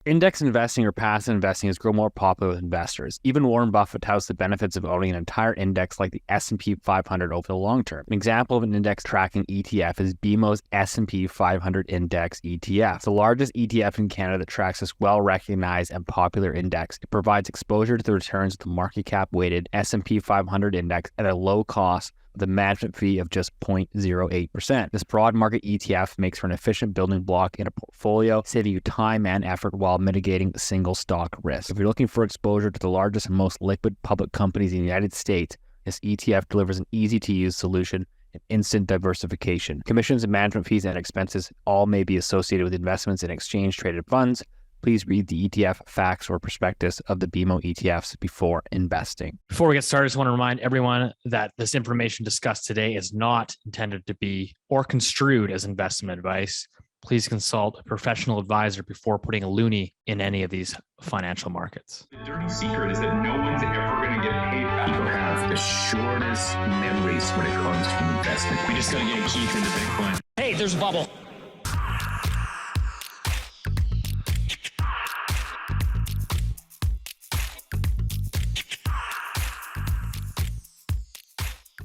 Index investing or passive investing has grown more popular with investors. Even Warren Buffett touts the benefits of owning an entire index like the S&P 500 over the long term. An example of an index tracking ETF is BMO's S&P 500 Index ETF. It's the largest ETF in Canada that tracks this well-recognized and popular index. It provides exposure to the returns of the market cap weighted S&P 500 index at a low cost with a management fee of just 0.08%. This broad market ETF makes for an efficient building block in a portfolio, saving you time and effort while mitigating single stock risk. If you're looking for exposure to the largest and most liquid public companies in the United States, this ETF delivers an easy-to-use solution and instant diversification. Commissions and management fees and expenses all may be associated with investments in exchange-traded funds. Please read the ETF facts or prospectus of the BMO ETFs before investing. Before we get started, I just want to remind everyone that this information discussed today is not intended to be or construed as investment advice. Please consult a professional advisor before putting a loonie in any of these financial markets. The dirty secret is that no one's ever going to get paid back. People have the shortest memories when it comes to investment. We just got to get Keith into Bitcoin. Hey, there's a bubble.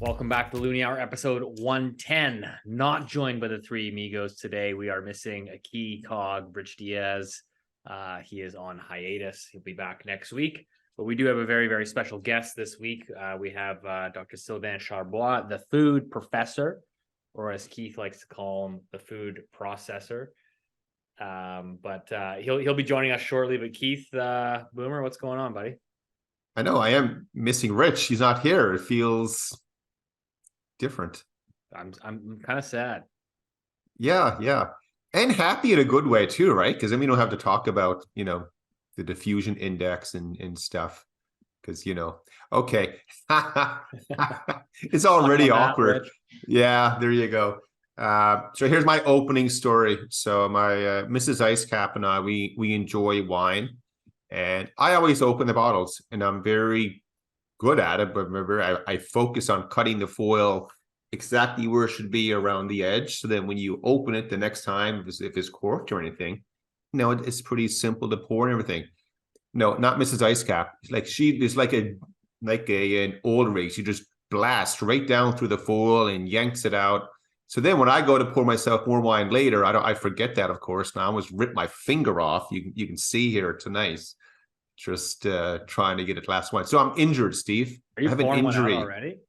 Welcome back to Loonie Hour, episode 110. Not joined by the three amigos today. We are missing a key cog, Rich Diaz. He is on hiatus. He'll be back next week. But we do have a very, very special guest this week. We have Dr. Sylvain Charlebois, the food professor, or as Keith likes to call him, the food processor. But he'll be joining us shortly. But Keith, Boomer, what's going on, buddy? I know I am missing Rich. He's not here. It feels different. I'm kind of sad. Yeah. And happy in a good way too, right? Because then we don't have to talk about, the diffusion index and stuff. Because, okay. It's already awkward. Rich. Yeah, there you go. So here's my opening story. So my Mrs. Icecap and I, we enjoy wine. And I always open the bottles, and I'm very good at it, but remember, I focus on cutting the foil exactly where it should be around the edge. So then when you open it the next time, if it's corked or anything, it's pretty simple to pour and everything. No, not Mrs. Icecap. It's like an old rig. She just blasts right down through the foil and yanks it out. So then when I go to pour myself more wine later, I forget that, of course. Now I almost ripped my finger off. You can see here tonight. Just trying to get a glass of wine. So I'm injured, Steve. Are you I have an injury already?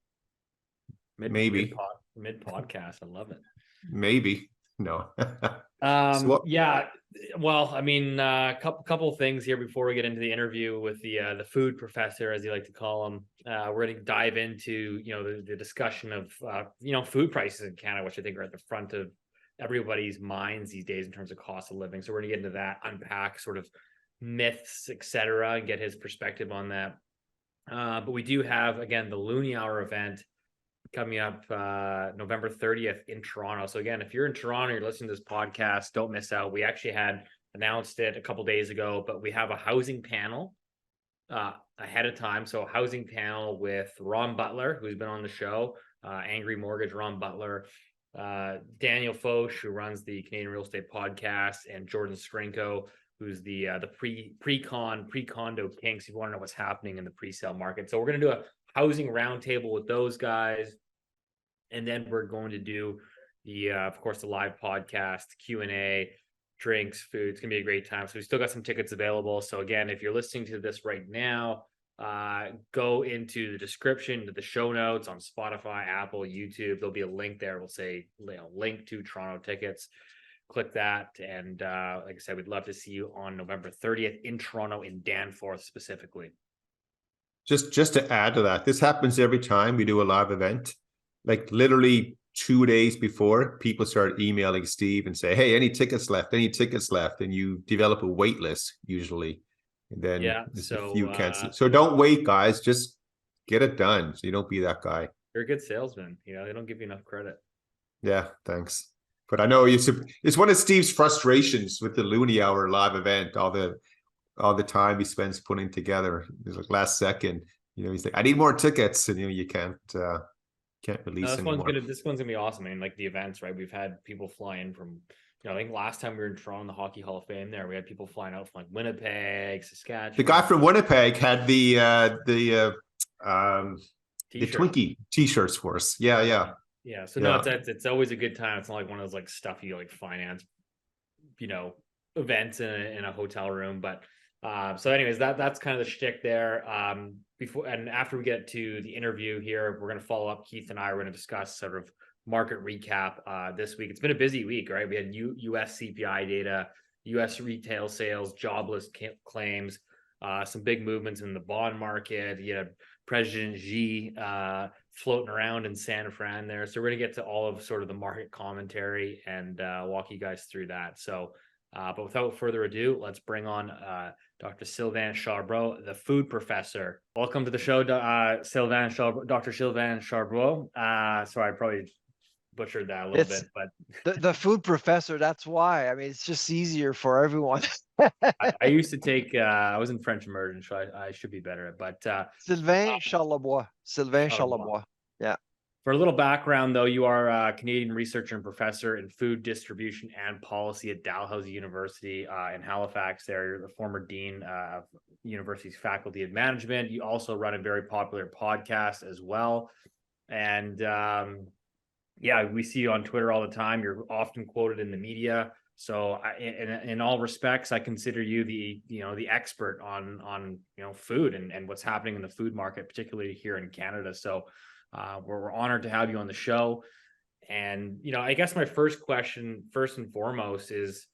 Maybe Mid podcast. I love it. Maybe no. Yeah. Well, I mean, couple of things here before we get into the interview with the food professor, as you like to call him. We're going to dive into the discussion of food prices in Canada, which I think are at the front of everybody's minds these days in terms of cost of living. So we're going to get into that, unpack sort of myths, etc., and get his perspective on that. But we do have, again, the Loonie Hour event coming up November 30th in Toronto. So again, if you're in Toronto, you're listening to this podcast, don't miss out. We actually had announced it a couple days ago, but we have a housing panel ahead of time. So a housing panel with Ron Butler, who's been on the show, Angry Mortgage, Ron Butler, Daniel Foch, who runs the Canadian Real Estate Podcast, and Jordan Skrinko, who's the pre-condo king. So if you want to know what's happening in the pre-sale market. So we're going to do a housing roundtable with those guys. And then we're going to do of course, the live podcast, Q&A, drinks, food. It's going to be a great time. So we still got some tickets available. So again, if you're listening to this right now, go into the description to the show notes on Spotify, Apple, YouTube. There'll be a link there. We'll say link to Toronto tickets. Click that. And like I said, we'd love to see you on November 30th in Toronto, in Danforth specifically. Just to add to that, this happens every time we do a live event. Like literally 2 days before, people start emailing Steve and say, hey, any tickets left? And you develop a wait list usually. And then you cancel. So don't wait, guys. Just get it done. So you don't be that guy. You're a good salesman. They don't give you enough credit. Yeah, thanks. But I know it's one of Steve's frustrations with the Loonie Hour live event, all the time he spends putting together. It's like last second, he's like, I need more tickets. And you can't release anymore. This one's gonna be awesome. I mean, like the events, right? We've had people fly in from I think last time we were in Toronto in the Hockey Hall of Fame there, we had people flying out from like Winnipeg, Saskatchewan. The guy from Winnipeg had the Twinkie t-shirts for us. Yeah. So no, it's always a good time. It's not like one of those like stuffy like finance, events in a hotel room. But so anyways, that's kind of the shtick there. Before and after we get to the interview here, we're gonna follow up. Keith and I are going to discuss sort of market recap this week. It's been a busy week, right? We had US CPI data, US retail sales, jobless claims, some big movements in the bond market. You had President Xi floating around in San Fran there. So we're going to get to all of sort of the market commentary and walk you guys through that. So, but without further ado, let's bring on Dr. Sylvain Charlebois, the food professor. Welcome to the show, Dr. Sylvain Charlebois. Sorry, I probably butchered that a little bit, but the food professor, that's why. I mean, it's just easier for everyone. I used to take I was in French immersion, so I should be better at, but Sylvain Charlebois. Yeah. For a little background, though, you are a Canadian researcher and professor in food distribution and policy at Dalhousie University in Halifax. There, you're the former dean of university's faculty of management. You also run a very popular podcast as well, and we see you on Twitter all the time. You're often quoted in the media. So in all respects, I consider you the expert on food and what's happening in the food market, particularly here in Canada. So we're honored to have you on the show. And I guess my first question, first and foremost, is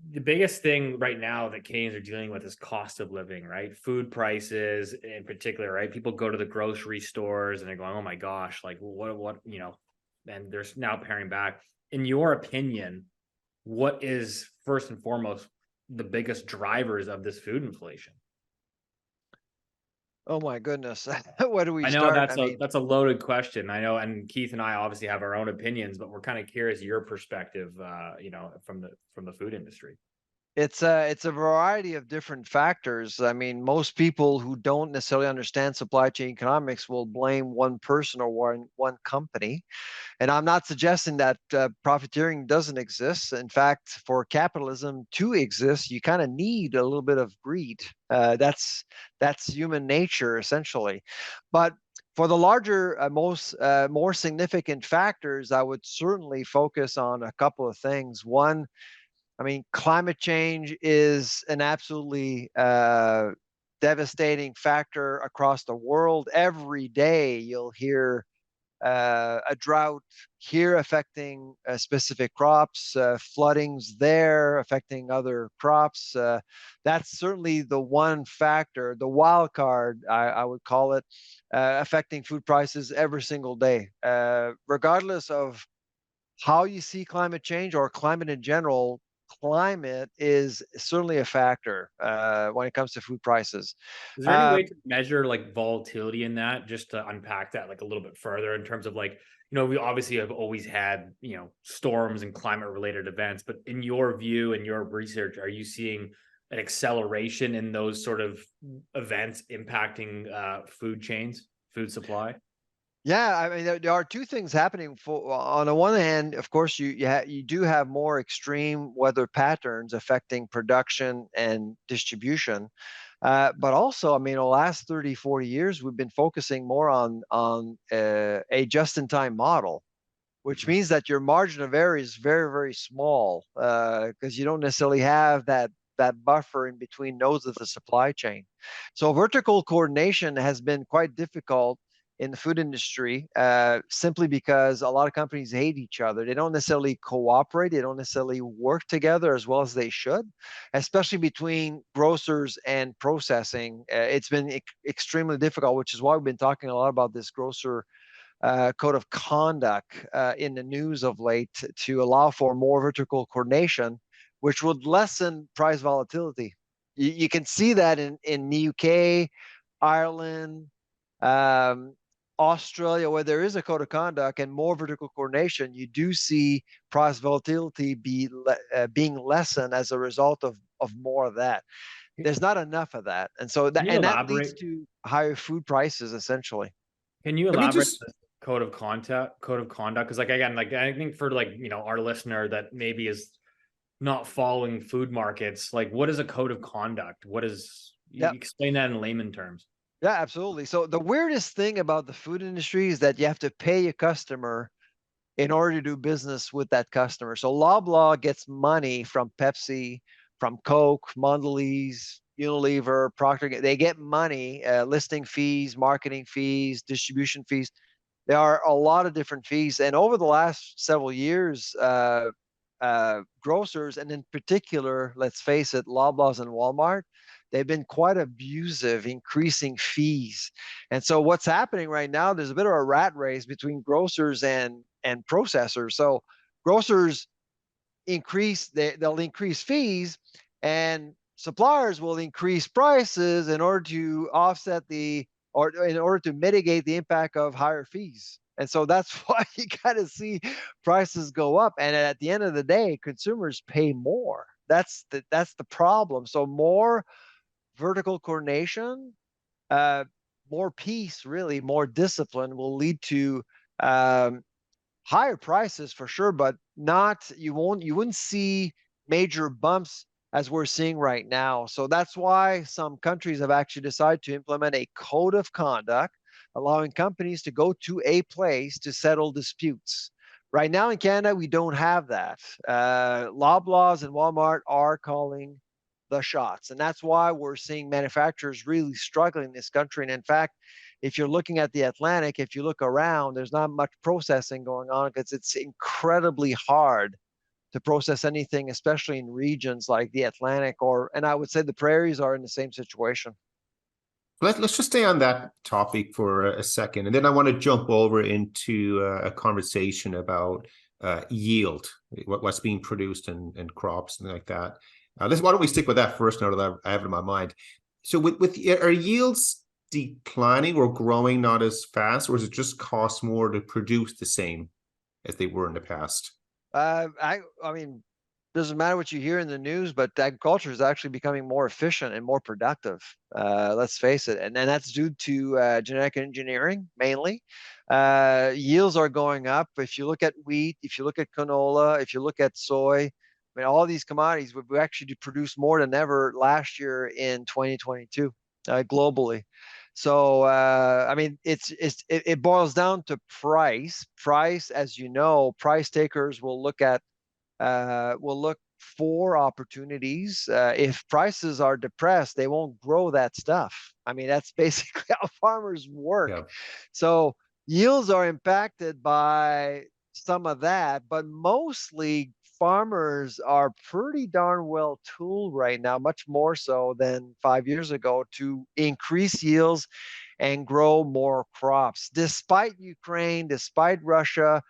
the biggest thing right now that Canadians are dealing with is cost of living, right? Food prices in particular, right? People go to the grocery stores and they're going, oh my gosh, like what, and they're now paring back. In your opinion, what is first and foremost the biggest drivers of this food inflation? Oh my goodness. Where do we start? I know start? that's a loaded question. I know, and Keith and I obviously have our own opinions, but we're kind of curious your perspective, from the food industry. It's a variety of different factors. I mean, most people who don't necessarily understand supply chain economics will blame one person or one company. And I'm not suggesting that profiteering doesn't exist. In fact, for capitalism to exist, you kind of need a little bit of greed. That's human nature, essentially. But for the larger, more significant factors, I would certainly focus on a couple of things. One, I mean, climate change is an absolutely devastating factor across the world. Every day you'll hear a drought here affecting specific crops, floodings there affecting other crops. That's certainly the one factor, the wild card, I would call it, affecting food prices every single day. Regardless of how you see climate change or climate in general, climate is certainly a factor when it comes to food prices. Is there any way to measure like volatility in that, just to unpack that like a little bit further in terms of like, we obviously have always had, storms and climate related events, but in your view and your research, are you seeing an acceleration in those sort of events impacting food chains, food supply? Yeah, I mean, there are two things happening. On the one hand, of course, you do have more extreme weather patterns affecting production and distribution. But also, I mean, the last 30, 40 years, we've been focusing more on a just-in-time model, which means that your margin of error is very, very small because you don't necessarily have that buffer in between nodes of the supply chain. So vertical coordination has been quite difficult in the food industry, simply because a lot of companies hate each other. They don't necessarily cooperate. They don't necessarily work together as well as they should, especially between grocers and processing. It's been extremely difficult, which is why we've been talking a lot about this grocer code of conduct in the news of late to allow for more vertical coordination, which would lessen price volatility. You can see that in the UK, Ireland, Australia, where there is a code of conduct and more vertical coordination, you do see price volatility being lessened as a result of more of that. There's not enough of that, and so that leads to higher food prices essentially. Can you elaborate code of conduct? Because like, again, like I think for like, our listener that maybe is not following food markets, like what is a code of conduct? What is, you Yeah. explain that in layman terms? Yeah, absolutely. So the weirdest thing about the food industry is that you have to pay a customer in order to do business with that customer. So Loblaw gets money from Pepsi, from Coke, Mondelez, Unilever, Procter. They get money, listing fees, marketing fees, distribution fees. There are a lot of different fees. And over the last several years, grocers, and in particular, let's face it, Loblaws and Walmart, they've been quite abusive, increasing fees. And so what's happening right now, there's a bit of a rat race between grocers and processors. So grocers they'll increase fees, and suppliers will increase prices in order to offset or in order to mitigate the impact of higher fees. And so that's why you got to see prices go up. And at the end of the day, consumers pay more. That's the problem. So more vertical coordination, more peace, really, more discipline will lead to higher prices for sure, but you wouldn't see major bumps as we're seeing right now. So that's why some countries have actually decided to implement a code of conduct, allowing companies to go to a place to settle disputes. Right now in Canada, we don't have that. Loblaws and Walmart are calling the shots. And that's why we're seeing manufacturers really struggling in this country. And in fact, if you're looking at the Atlantic, if you look around, there's not much processing going on because it's incredibly hard to process anything, especially in regions like the Atlantic, and I would say the prairies are in the same situation. Let's just stay on that topic for a second, and then I want to jump over into a conversation about yield, what's being produced and crops and like that. Why don't we stick with that first, now that I have it in my mind. So with are yields declining or growing not as fast, or is it just cost more to produce the same as they were in the past? I mean, doesn't matter what you hear in the news, but agriculture is actually becoming more efficient and more productive. Let's face it, and that's due to genetic engineering mainly. Yields are going up. If you look at wheat, if you look at canola, if you look at soy, I mean, all these commodities, we actually produced more than ever last year in 2022 globally. So I mean, it boils down to price. Price, as you know, price takers will look for opportunities. If prices are depressed, they won't grow that stuff. I mean, that's basically how farmers work. Yeah. So yields are impacted by some of that, but mostly farmers are pretty darn well tooled right now, much more so than 5 years ago, to increase yields and grow more crops. Despite Ukraine, despite Russia,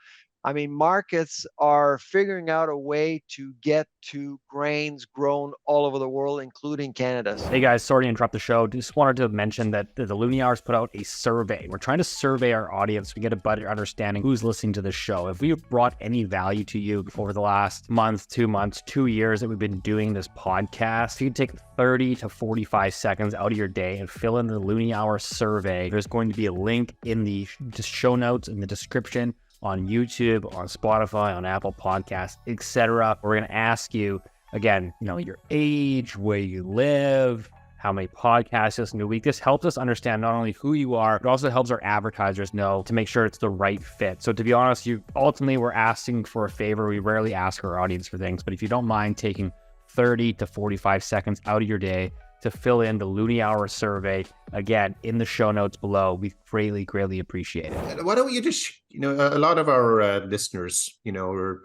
I mean, markets are figuring out a way to get to grains grown all over the world, including Canada's. Hey guys, sorry to interrupt the show. Just wanted to mention that the Loonie Hours put out a survey. We're trying to survey our audience to get a better understanding who's listening to the show. If we brought any value to you over the last month, 2 months, 2 years that we've been doing this podcast, if you could take 30 to 45 seconds out of your day and fill in the Loonie Hour survey, there's going to be a link in the show notes in the description on YouTube, on Spotify, on Apple Podcasts, etc. We're going to ask you, again, your age, where you live, how many podcasts you listen to a week. This helps us understand not only who you are, but also helps our advertisers know to make sure it's the right fit. So to be honest, ultimately we're asking for a favor. We rarely ask our audience for things, but if you don't mind taking 30 to 45 seconds out of your day to fill in the Loonie Hour survey, again, in the show notes below, we greatly appreciate it. Why don't you just, a lot of our listeners, they're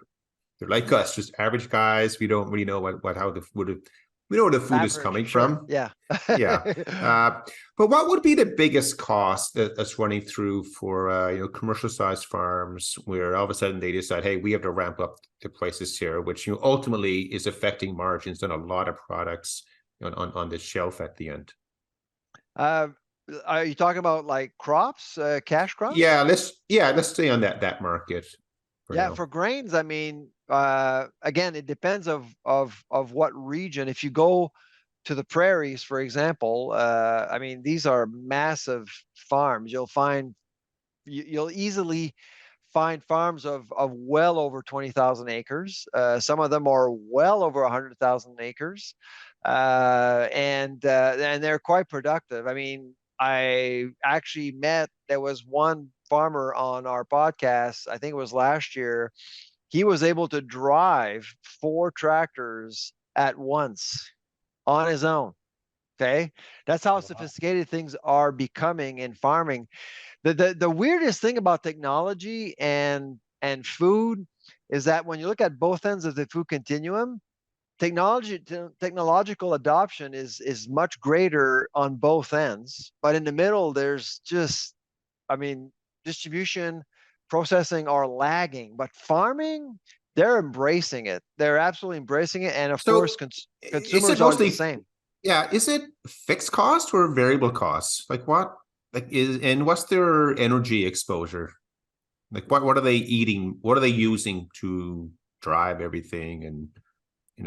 like us, just average guys. We don't really know how the food, we know where the food is coming from. Yeah. Yeah. But what would be the biggest cost that's running through for, commercial sized farms where all of a sudden they decide, hey, we have to ramp up the prices here, which ultimately is affecting margins on a lot of products on the shelf at the end? Are you talking about like crops, cash crops? Yeah, let's stay on that market. For grains, I mean, again, it depends of what region. If you go to the prairies, for example, I mean, these are massive farms. You'll find you'll easily find farms of well over 20,000 acres. Some of them are well over 100,000 acres, and they're quite productive. I mean, I actually there was one farmer on our podcast, I think it was last year. He was able to drive 4 tractors at once on his own. Okay, that's how sophisticated things are becoming in farming. The weirdest thing about technology and food is that when you look at both ends of the food continuum, technological adoption is much greater on both ends, but in the middle there's just, I mean, distribution, processing are lagging, but farming, they're embracing it. They're absolutely embracing it, and of So course, is consumers it are the mostly same. Yeah, is it fixed cost or variable costs? Like what? And what's their energy exposure? Like what are they eating? What are they using to drive everything and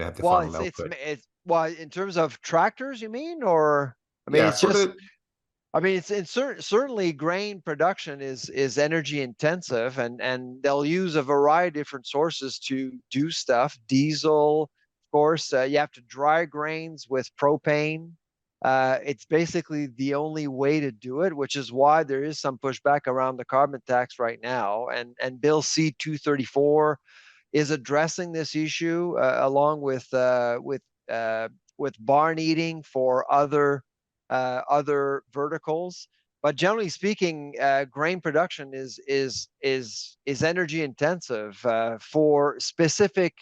have the Well, final output? it's well, in terms of tractors, you mean, or I mean, Yeah, it's for just, the I mean, certainly grain production is energy intensive, and they'll use a variety of different sources to do stuff. Diesel, of course, you have to dry grains with propane. It's basically the only way to do it, which is why there is some pushback around the carbon tax right now. And Bill C-234 is addressing this issue, along with barn eating for other verticals. But generally speaking, grain production is energy intensive for specific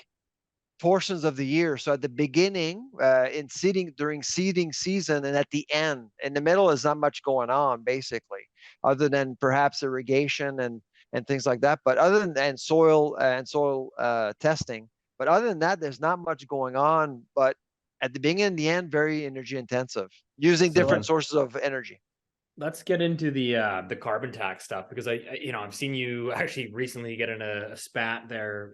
portions of the year. So at the beginning, during seeding season, and at the end, in the middle is not much going on basically, other than perhaps irrigation and things like that. But other than and soil testing, but other than that, there's not much going on. But at the beginning and the end, very energy intensive, using So different sources of energy. let's get into the carbon tax stuff, because I've seen you actually recently get in a spat there,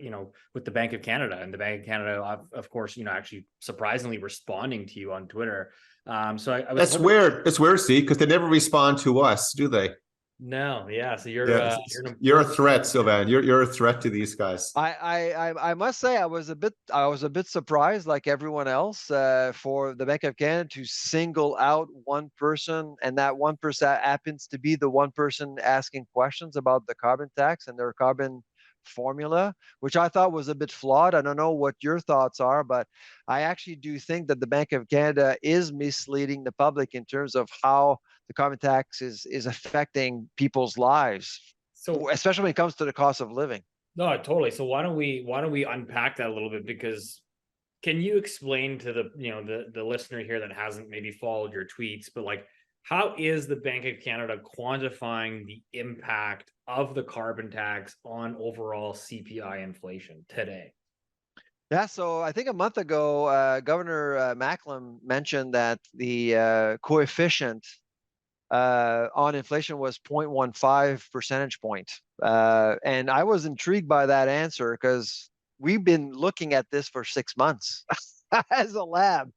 with the Bank of Canada, and the Bank of Canada, of course, actually surprisingly responding to you on Twitter. So I was That's hoping. weird. It's weird, see, because they never respond to us, do they? No, yeah. So you're Yeah, you're a threat, Sylvain. You're a threat to these guys. I must say I was a bit surprised, like everyone else, for the Bank of Canada to single out one person, and that one person happens to be the one person asking questions about the carbon tax and their carbon formula, which I thought was a bit flawed. I don't know what your thoughts are, but I actually do think that the Bank of Canada is misleading the public in terms of how the carbon tax is affecting people's lives, So especially when it comes to the cost of living. no, totally. So why don't we unpack that a little bit? Because can you explain to the listener here that hasn't maybe followed your tweets, but like, how is the Bank of Canada quantifying the impact of the carbon tax on overall CPI inflation today? Yeah, so I think a month ago, Governor Macklem mentioned that the coefficient on inflation was 0.15 percentage point. And I was intrigued by that answer because we've been looking at this for 6 months as a lab.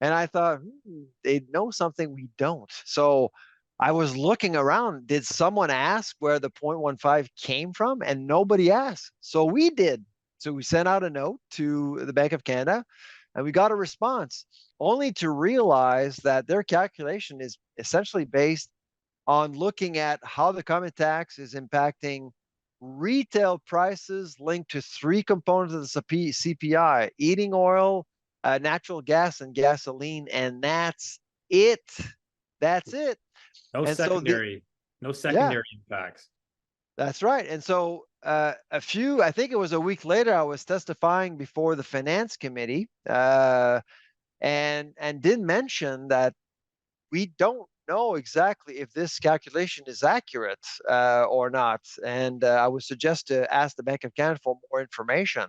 And I thought, they know something we don't. So I was looking around. Did someone ask where the 0.15 came from? And nobody asked. So we did. So we sent out a note to the Bank of Canada, and we got a response, only to realize that their calculation is essentially based on looking at how the carbon tax is impacting retail prices linked to 3 components of the CPI: eating oil, natural gas, and gasoline. And that's it. That's it. No And secondary impacts. That's right. And so I think it was a week later, I was testifying before the Finance Committee, and did mention that we don't know exactly if this calculation is accurate or not. And I would suggest to ask the Bank of Canada for more information.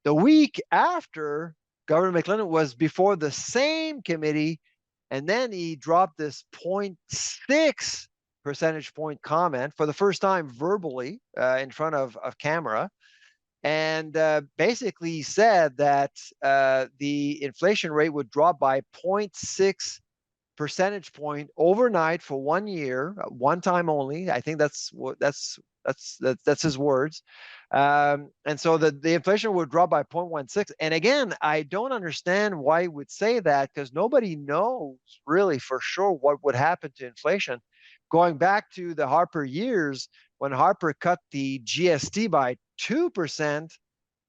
The week after, Governor McLennan was before the same committee, and then he dropped this 0.6 percentage point comment for the first time verbally in front of camera. And basically said that the inflation rate would drop by 0.6 percentage point overnight for 1 year, one time only. I think that's his words. And so the inflation would drop by 0.16. And again, I don't understand why he would say that, because nobody knows really for sure what would happen to inflation. Going back to the Harper years, when Harper cut the GST by 2%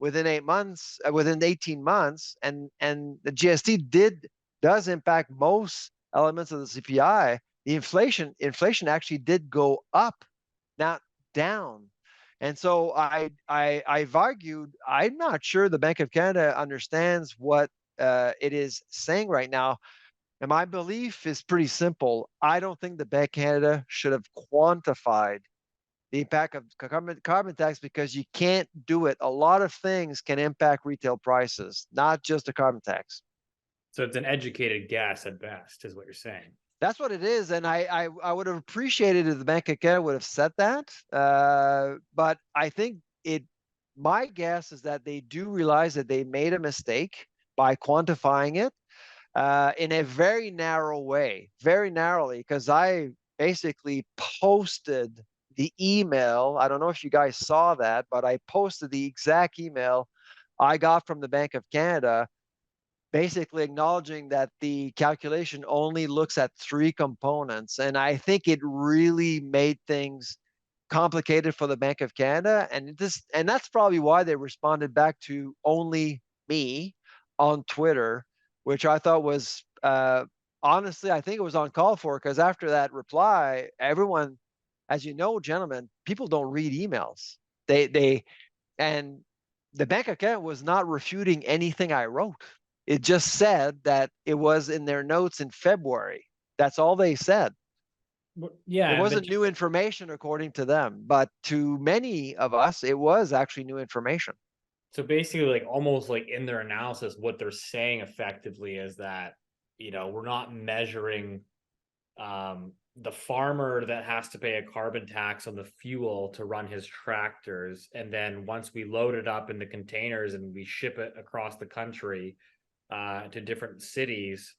within 18 months, and the GST does impact most elements of the CPI, the inflation actually did go up, not down. And so I've argued, I'm not sure the Bank of Canada understands what it is saying right now. And my belief is pretty simple. I don't think the Bank of Canada should have quantified the impact of carbon tax, because you can't do it. A lot of things can impact retail prices, not just the carbon tax. So it's an educated guess at best, is what you're saying. That's what it is, and I would have appreciated if the Bank of Canada would have said that. But I think my guess is that they do realize that they made a mistake by quantifying it in a very narrow way, very narrowly, because I basically posted the email. I don't know if you guys saw that, but I posted the exact email I got from the Bank of Canada, basically acknowledging that the calculation only looks at 3 components. And I think it really made things complicated for the Bank of Canada. And that's probably why they responded back to only me on Twitter, which I thought was, honestly, I think it was uncalled for, because after that reply, everyone, as you know, gentlemen, people don't read emails. And the Bank of Canada was not refuting anything I wrote. It just said that it was in their notes in February. That's all they said. Yeah, it wasn't new information according to them, but to many of us, it was actually new information. So basically, like almost like in their analysis, what they're saying effectively is that, we're not measuring the farmer that has to pay a carbon tax on the fuel to run his tractors. And then once we load it up in the containers and we ship it across the country to different cities,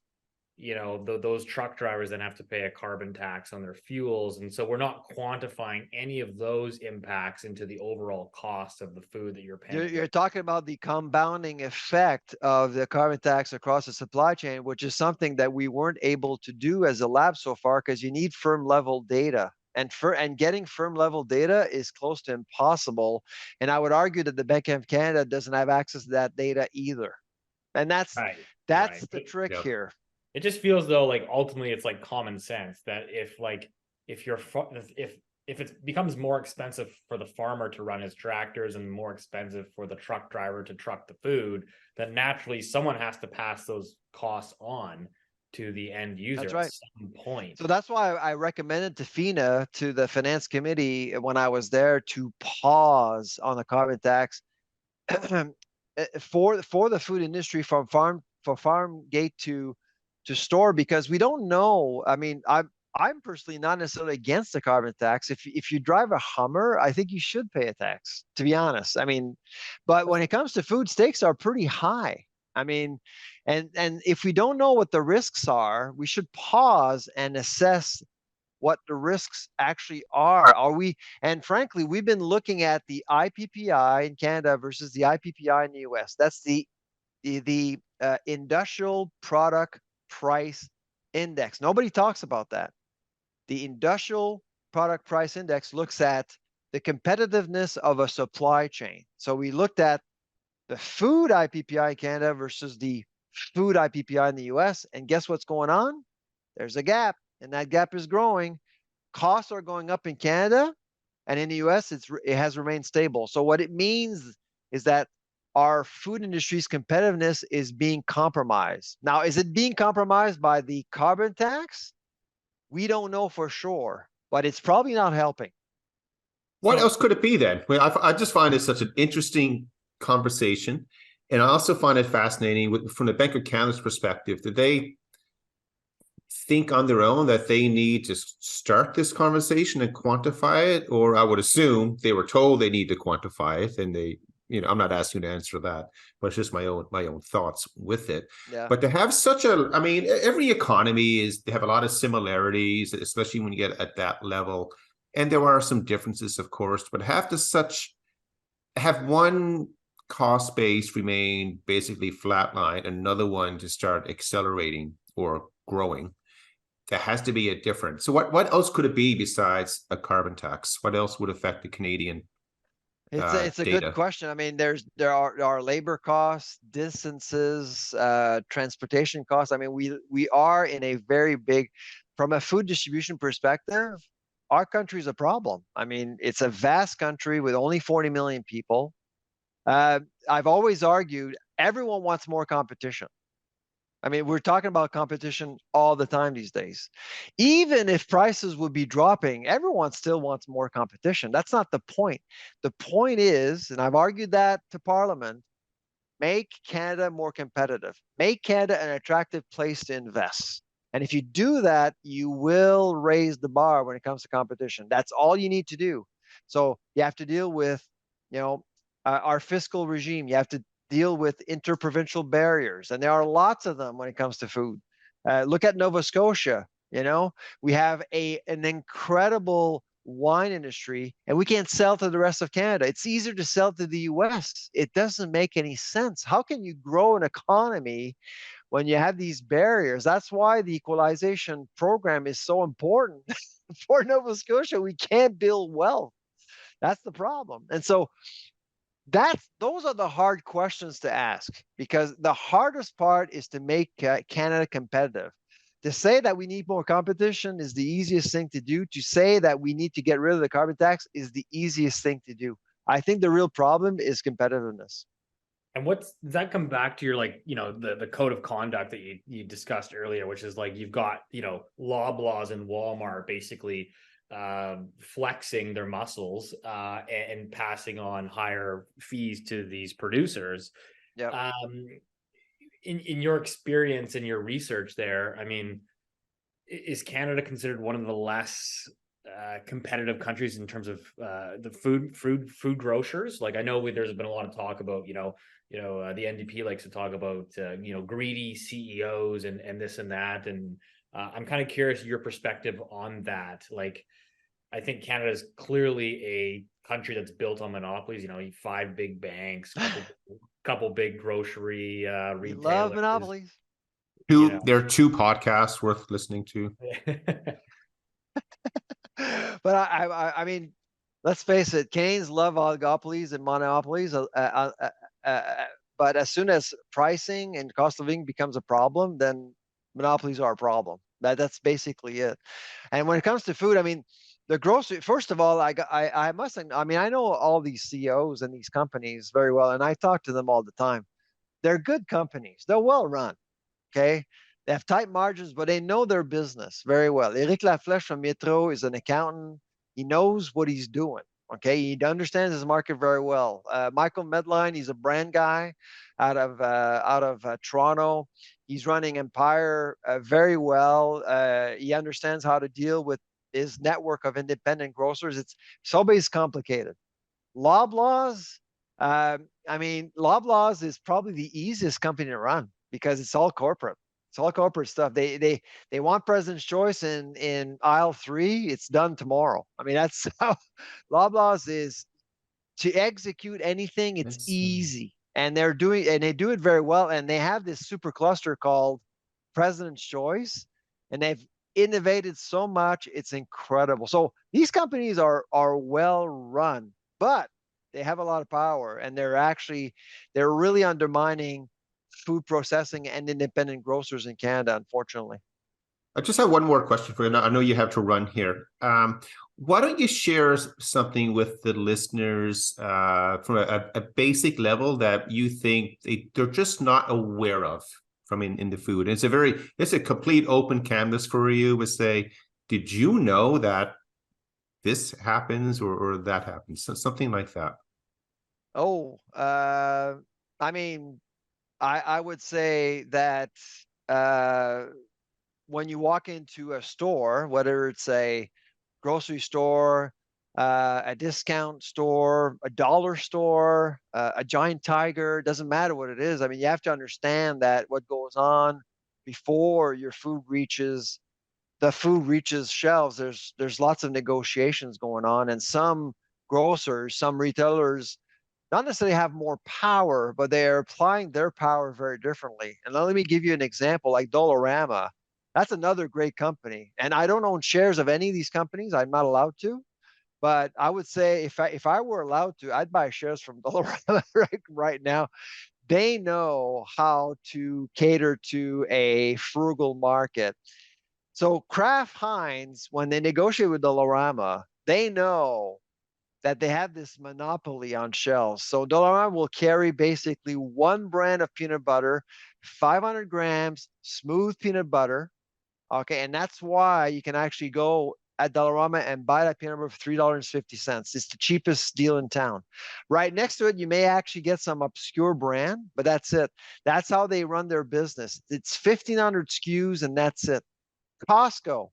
those truck drivers then have to pay a carbon tax on their fuels. And so we're not quantifying any of those impacts into the overall cost of the food that you're paying. You're talking about the compounding effect of the carbon tax across the supply chain, which is something that we weren't able to do as a lab so far, because you need firm level data. And getting firm level data is close to impossible. And I would argue that the Bank of Canada doesn't have access to that data either. And that's right. The trick here. It just feels though like ultimately it's like common sense that if it becomes more expensive for the farmer to run his tractors and more expensive for the truck driver to truck the food, then naturally someone has to pass those costs on to the end user at some point. So that's why I recommended to FINA, to the finance committee when I was there, to pause on the carbon tax for the food industry from farm gate to store, because we don't know. I mean, I'm personally not necessarily against the carbon tax. If you drive a Hummer, I think you should pay a tax, to be honest. I mean, but when it comes to food, stakes are pretty high. I mean, and if we don't know what the risks are, we should pause and assess what the risks actually are. And frankly, we've been looking at the IPPI in Canada versus the IPPI in the US. That's the industrial product price index. Nobody talks about that. The industrial product price index looks at the competitiveness of a supply chain. So we looked at the food IPPI in Canada versus the food IPPI in the US, and guess what's going on? There's a gap, and that gap is growing. Costs are going up in Canada, and in the US, it has remained stable. So what it means is that our food industry's competitiveness is being compromised. Now, is it being compromised by the carbon tax? We don't know for sure, but it's probably not helping. What else could it be then? Well, I just find it such an interesting conversation. And I also find it fascinating from the Bank of Canada's perspective. Did they think on their own that they need to start this conversation and quantify it? Or I would assume they were told they need to quantify it and they I'm not asking you to answer that, but it's just my own thoughts with it. Yeah. But to have I mean, every economy they have a lot of similarities, especially when you get at that level. And there are some differences, of course, but have one cost base remain basically flatline, another one to start accelerating or growing. There has to be a difference. So what else could it be besides a carbon tax? What else would affect the Canadian It's a good data? question. I mean, there are labor costs, distances, transportation costs. I mean, we are in a very big, from a food distribution perspective, our country is a problem. I mean, it's a vast country with only 40 million people. I've always argued everyone wants more competition. I mean, we're talking about competition all the time these days. Even if prices would be dropping, everyone still wants more competition. That's not the point. The point is, and I've argued that to Parliament, make Canada more competitive. Make Canada an attractive place to invest. And if you do that, you will raise the bar when it comes to competition. That's all you need to do. So you have to deal with, our fiscal regime. You have to deal with interprovincial barriers, and there are lots of them when it comes to food. Look at Nova Scotia. We have an incredible wine industry, and we can't sell to the rest of Canada. It's easier to sell to the US. It doesn't make any sense. How can you grow an economy when you have these barriers? That's why the equalization program is so important for Nova Scotia. We can't build wealth. That's the problem. And so those are the hard questions to ask, because the hardest part is to make Canada competitive. To say that we need more competition is the easiest thing to do. To say that we need to get rid of the carbon tax is the easiest thing to do. I think the real problem is competitiveness. And does that come back to your, the code of conduct that you discussed earlier, which is like, you've got, Loblaws and Walmart basically flexing their muscles and passing on higher fees to these producers. Yeah. In your experience and your research there, I mean, is Canada considered one of the less competitive countries in terms of the food grocers? Like, I know there's been a lot of talk about, the NDP likes to talk about, greedy CEOs and this and that. And I'm kind of curious your perspective on that. Like, I think Canada is clearly a country that's built on monopolies. 5 big banks, couple big grocery retailers. We love monopolies. There are 2 podcasts worth listening to. But I mean, let's face it, Canadians love oligopolies and monopolies. But as soon as pricing and cost of living becomes a problem, then monopolies are a problem. That's basically it. And when it comes to food, I mean, the grocery, first of all, I must, I mean, I know all these CEOs and these companies very well, and I talk to them all the time. They're good companies. They're well run. Okay. They have tight margins, but they know their business very well. Éric Laflèche from Metro is an accountant. He knows what he's doing. Okay. He understands his market very well. Michael Medline, he's a brand guy out of Toronto. He's running Empire very well. He understands how to deal with his network of independent grocers. Sobeys complicated. Loblaws, I mean, Loblaws is probably the easiest company to run because it's all corporate. It's all corporate stuff. They want President's Choice in aisle 3. It's done tomorrow. I mean, that's how Loblaws is. To execute anything, it's easy. And they do it very well. And they have this super cluster called President's Choice, and they've innovated so much. It's incredible. So these companies are well run, but they have a lot of power, and they're really undermining food processing and independent grocers in Canada, unfortunately. I just have one more question for you. I know you have to run here. Why don't you share something with the listeners from a basic level that you think they're just not aware of from in the food? And it's a complete open canvas for you to say, did you know that this happens or that happens? So something like that. Oh, I mean, I would say that when you walk into a store, whether it's a grocery store, a discount store, a dollar store, a giant tiger, doesn't matter what it is. I mean, you have to understand that what goes on before your food reaches shelves, there's lots of negotiations going on, and some grocers, some retailers not necessarily have more power, but they are applying their power very differently. And let me give you an example, like Dollarama. That's another great company. And I don't own shares of any of these companies. I'm not allowed to. But I would say if I were allowed to, I'd buy shares from Dollarama right now. They know how to cater to a frugal market. So Kraft Heinz, when they negotiate with Dollarama, they know that they have this monopoly on shelves. So Dollarama will carry basically one brand of peanut butter, 500 grams, smooth peanut butter. Okay, and that's why you can actually go at Dollarama and buy that peanut butter for $3.50. It's the cheapest deal in town. Right next to it, you may actually get some obscure brand, but that's it. That's how they run their business. It's 1,500 SKUs and that's it. Costco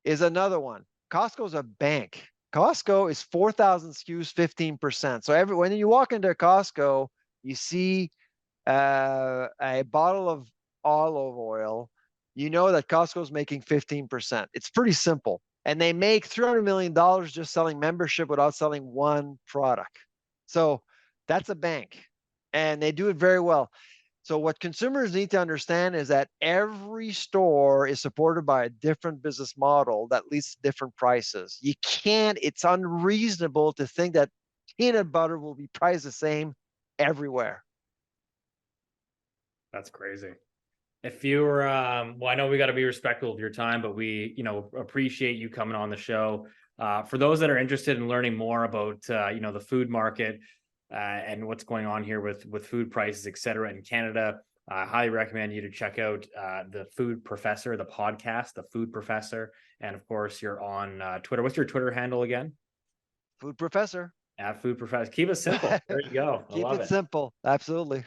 is another one. Costco is a bank. Costco is 4,000 SKUs, 15%. So when you walk into Costco, you see a bottle of olive oil, you know that Costco is making 15%. It's pretty simple. And they make $300 million just selling membership without selling one product. So that's a bank. And they do it very well. So what consumers need to understand is that every store is supported by a different business model that leads to different prices. It's unreasonable to think that peanut butter will be priced the same everywhere. That's crazy. If you were, well, I know we got to be respectful of your time, but we, appreciate you coming on the show. For those that are interested in learning more about, the food market and what's going on here with food prices, et cetera, in Canada, I highly recommend you to check out the Food Professor, the podcast, the Food Professor, and of course, you're on Twitter. What's your Twitter handle again? Food Professor. At Food Professor. Keep it simple. There you go. Keep it simple. Absolutely.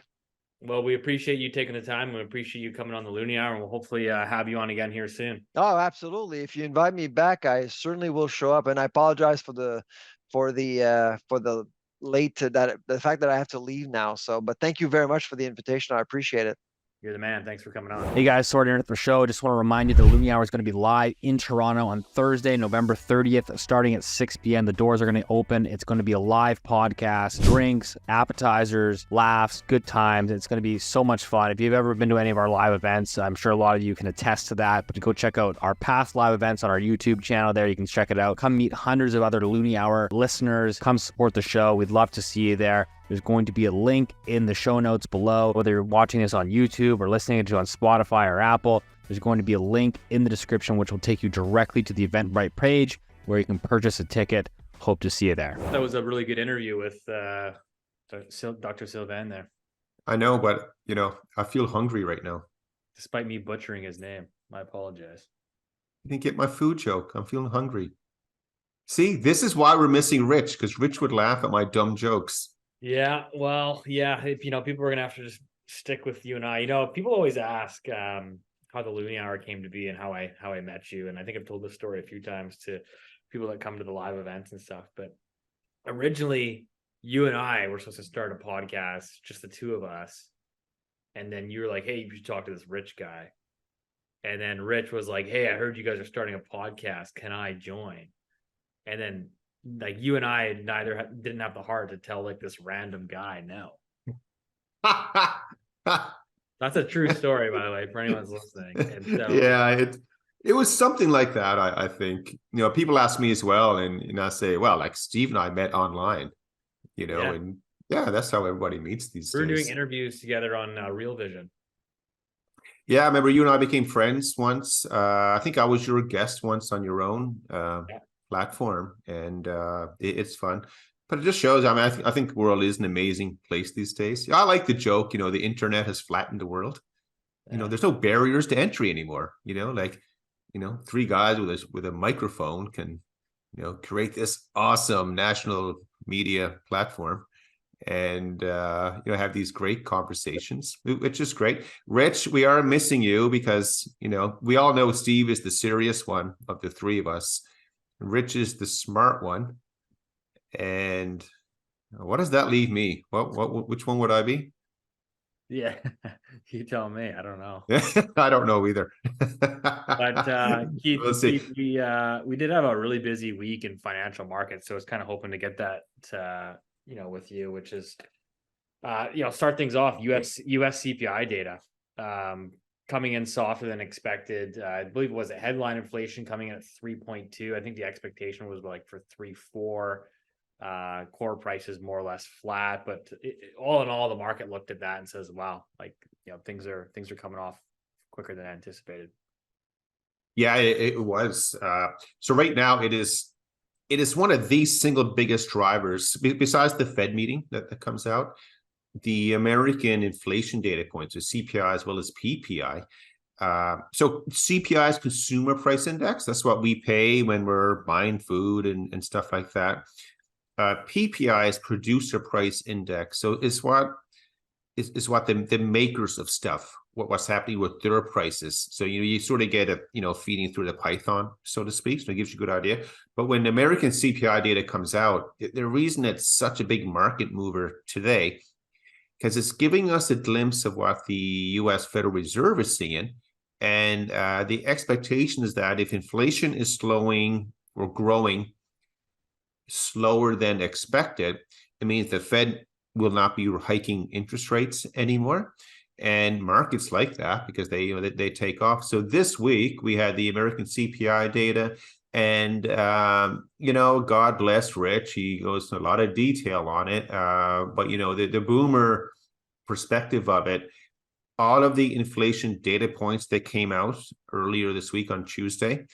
Well, we appreciate you taking the time. We appreciate you coming on the Loonie Hour, and we'll hopefully have you on again here soon. Oh, absolutely. If you invite me back, I certainly will show up. And I apologize for the late to that, the fact that I have to leave now. So, but thank you very much for the invitation. I appreciate it. You're the man. Thanks for coming on. Hey guys, sorry to interrupt the show. Just want to remind you the Loonie Hour is going to be live in Toronto on Thursday, November 30th, starting at 6 p.m. The doors are going to open. It's going to be a live podcast, drinks, appetizers, laughs, good times. It's going to be so much fun. If you've ever been to any of our live events, I'm sure a lot of you can attest to that. But go check out our past live events on our YouTube channel there. You can check it out. Come meet hundreds of other Loonie Hour listeners. Come support the show. We'd love to see you there. There's going to be a link in the show notes below. Whether you're watching this on YouTube or listening to it on Spotify or Apple, there's going to be a link in the description which will take you directly to the Eventbrite page where you can purchase a ticket. Hope to see you there. That was a really good interview with Dr. Sylvain there. I know, but I feel hungry right now. Despite me butchering his name, I apologize. You didn't get my food joke. I'm feeling hungry. See, this is why we're missing Rich, because Rich would laugh at my dumb jokes. Yeah, well, yeah. If people are gonna have to just stick with you and I. People always ask how the Loonie Hour came to be and how I met you, and I think I've told this story a few times to people that come to the live events and stuff. But originally, you and I were supposed to start a podcast, just the two of us, and then you were like, "Hey, you should talk to this Rich guy," and then Rich was like, "Hey, I heard you guys are starting a podcast. Can I join?" And then you and I didn't have the heart to tell this random guy no. That's a true story, by the way, for anyone's listening. And so, yeah, it was something like that. I think people ask me as well, and I say, well, like Steve and I met online, and yeah, that's how everybody meets these days. We're doing interviews together on Real Vision. Yeah, I remember you and I became friends once. I think I was your guest once on your own platform, and it's fun. But it just shows, I think the world is an amazing place these days. I like the joke, the internet has flattened the world. There's no barriers to entry anymore. Three guys with a microphone can, create this awesome national media platform and, have these great conversations, which is great. Rich, we are missing you because, we all know Steve is the serious one of the three of us. Rich is the smart one. And what does that leave me? Which one would I be? Yeah, you tell me. I don't know. I don't know either. But Keith, We'll see. we did have a really busy week in financial markets, so I was kind of hoping to get that with you, which is start things off. US CPI data coming in softer than expected. I believe it was a headline inflation coming in at 3.2. I think the expectation was like for 3.4. Core prices more or less flat, but all in all, the market looked at that and says, "Wow, things are coming off quicker than anticipated." Yeah, it was. So right now, it is one of the single biggest drivers besides the Fed meeting that comes out. The American inflation data points, so CPI as well as PPI. So CPI is consumer price index. That's what we pay when we're buying food and stuff like that. PPI is producer price index. So it's what the makers of stuff, what's happening with their prices. So you sort of get a feeding through the python, so to speak. So it gives you a good idea. But when American CPI data comes out, the reason it's such a big market mover today, because it's giving us a glimpse of what the U.S. Federal Reserve is seeing. And the expectation is that if inflation is slowing or growing slower than expected, it means the Fed will not be hiking interest rates anymore. And markets like that because they take off. So this week we had the American CPI data, and God bless Rich. He goes into a lot of detail on it. But the boomer perspective of it, all of the inflation data points that came out earlier this week on Tuesday,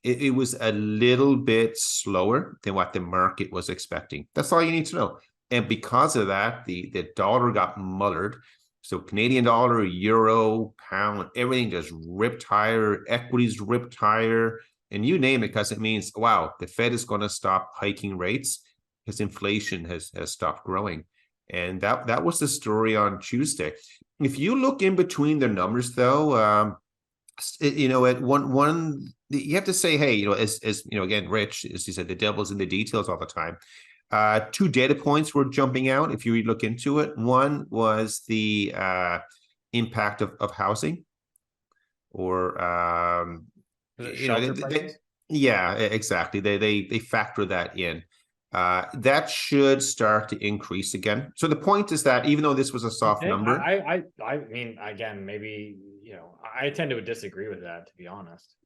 it was a little bit slower than what the market was expecting. That's all you need to know. And because of that, the dollar got mullered. So Canadian dollar, euro, pound, everything just ripped higher, equities ripped higher, and you name it, because it means, wow, the Fed is going to stop hiking rates because inflation has stopped growing. And that was the story on Tuesday. If you look in between the numbers, though, at one, you have to say, hey, as again, Rich, as you said, the devil's in the details all the time. Two data points were jumping out if you look into it. One was the impact of housing, or yeah, exactly. They factor that in. That should start to increase again. So the point is that even though this was a soft number, I mean, again, maybe I tend to disagree with that, to be honest.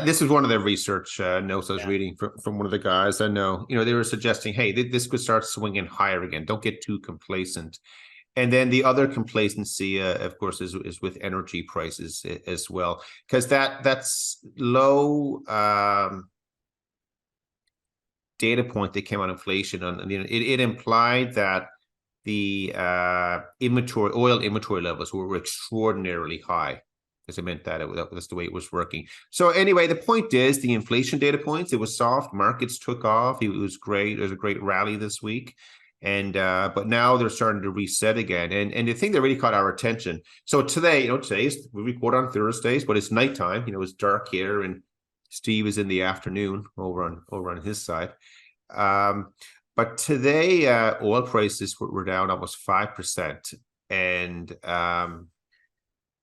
This is one of the research notes I was reading from one of the guys I know. They were suggesting, hey, this could start swinging higher again. Don't get too complacent. And then the other complacency, of course, is with energy prices as well, because that's low data point that came on inflation. It implied that the oil inventory levels were extraordinarily high. Because it meant that that's the way it was working. So anyway, the point is the inflation data points, it was soft. Markets took off. It was great. There was a great rally this week. And but now they're starting to reset again. And the thing that really caught our attention. So today, we record on Thursdays, but it's nighttime. It's dark here, and Steve is in the afternoon over on his side. But today, oil prices were down almost 5%. And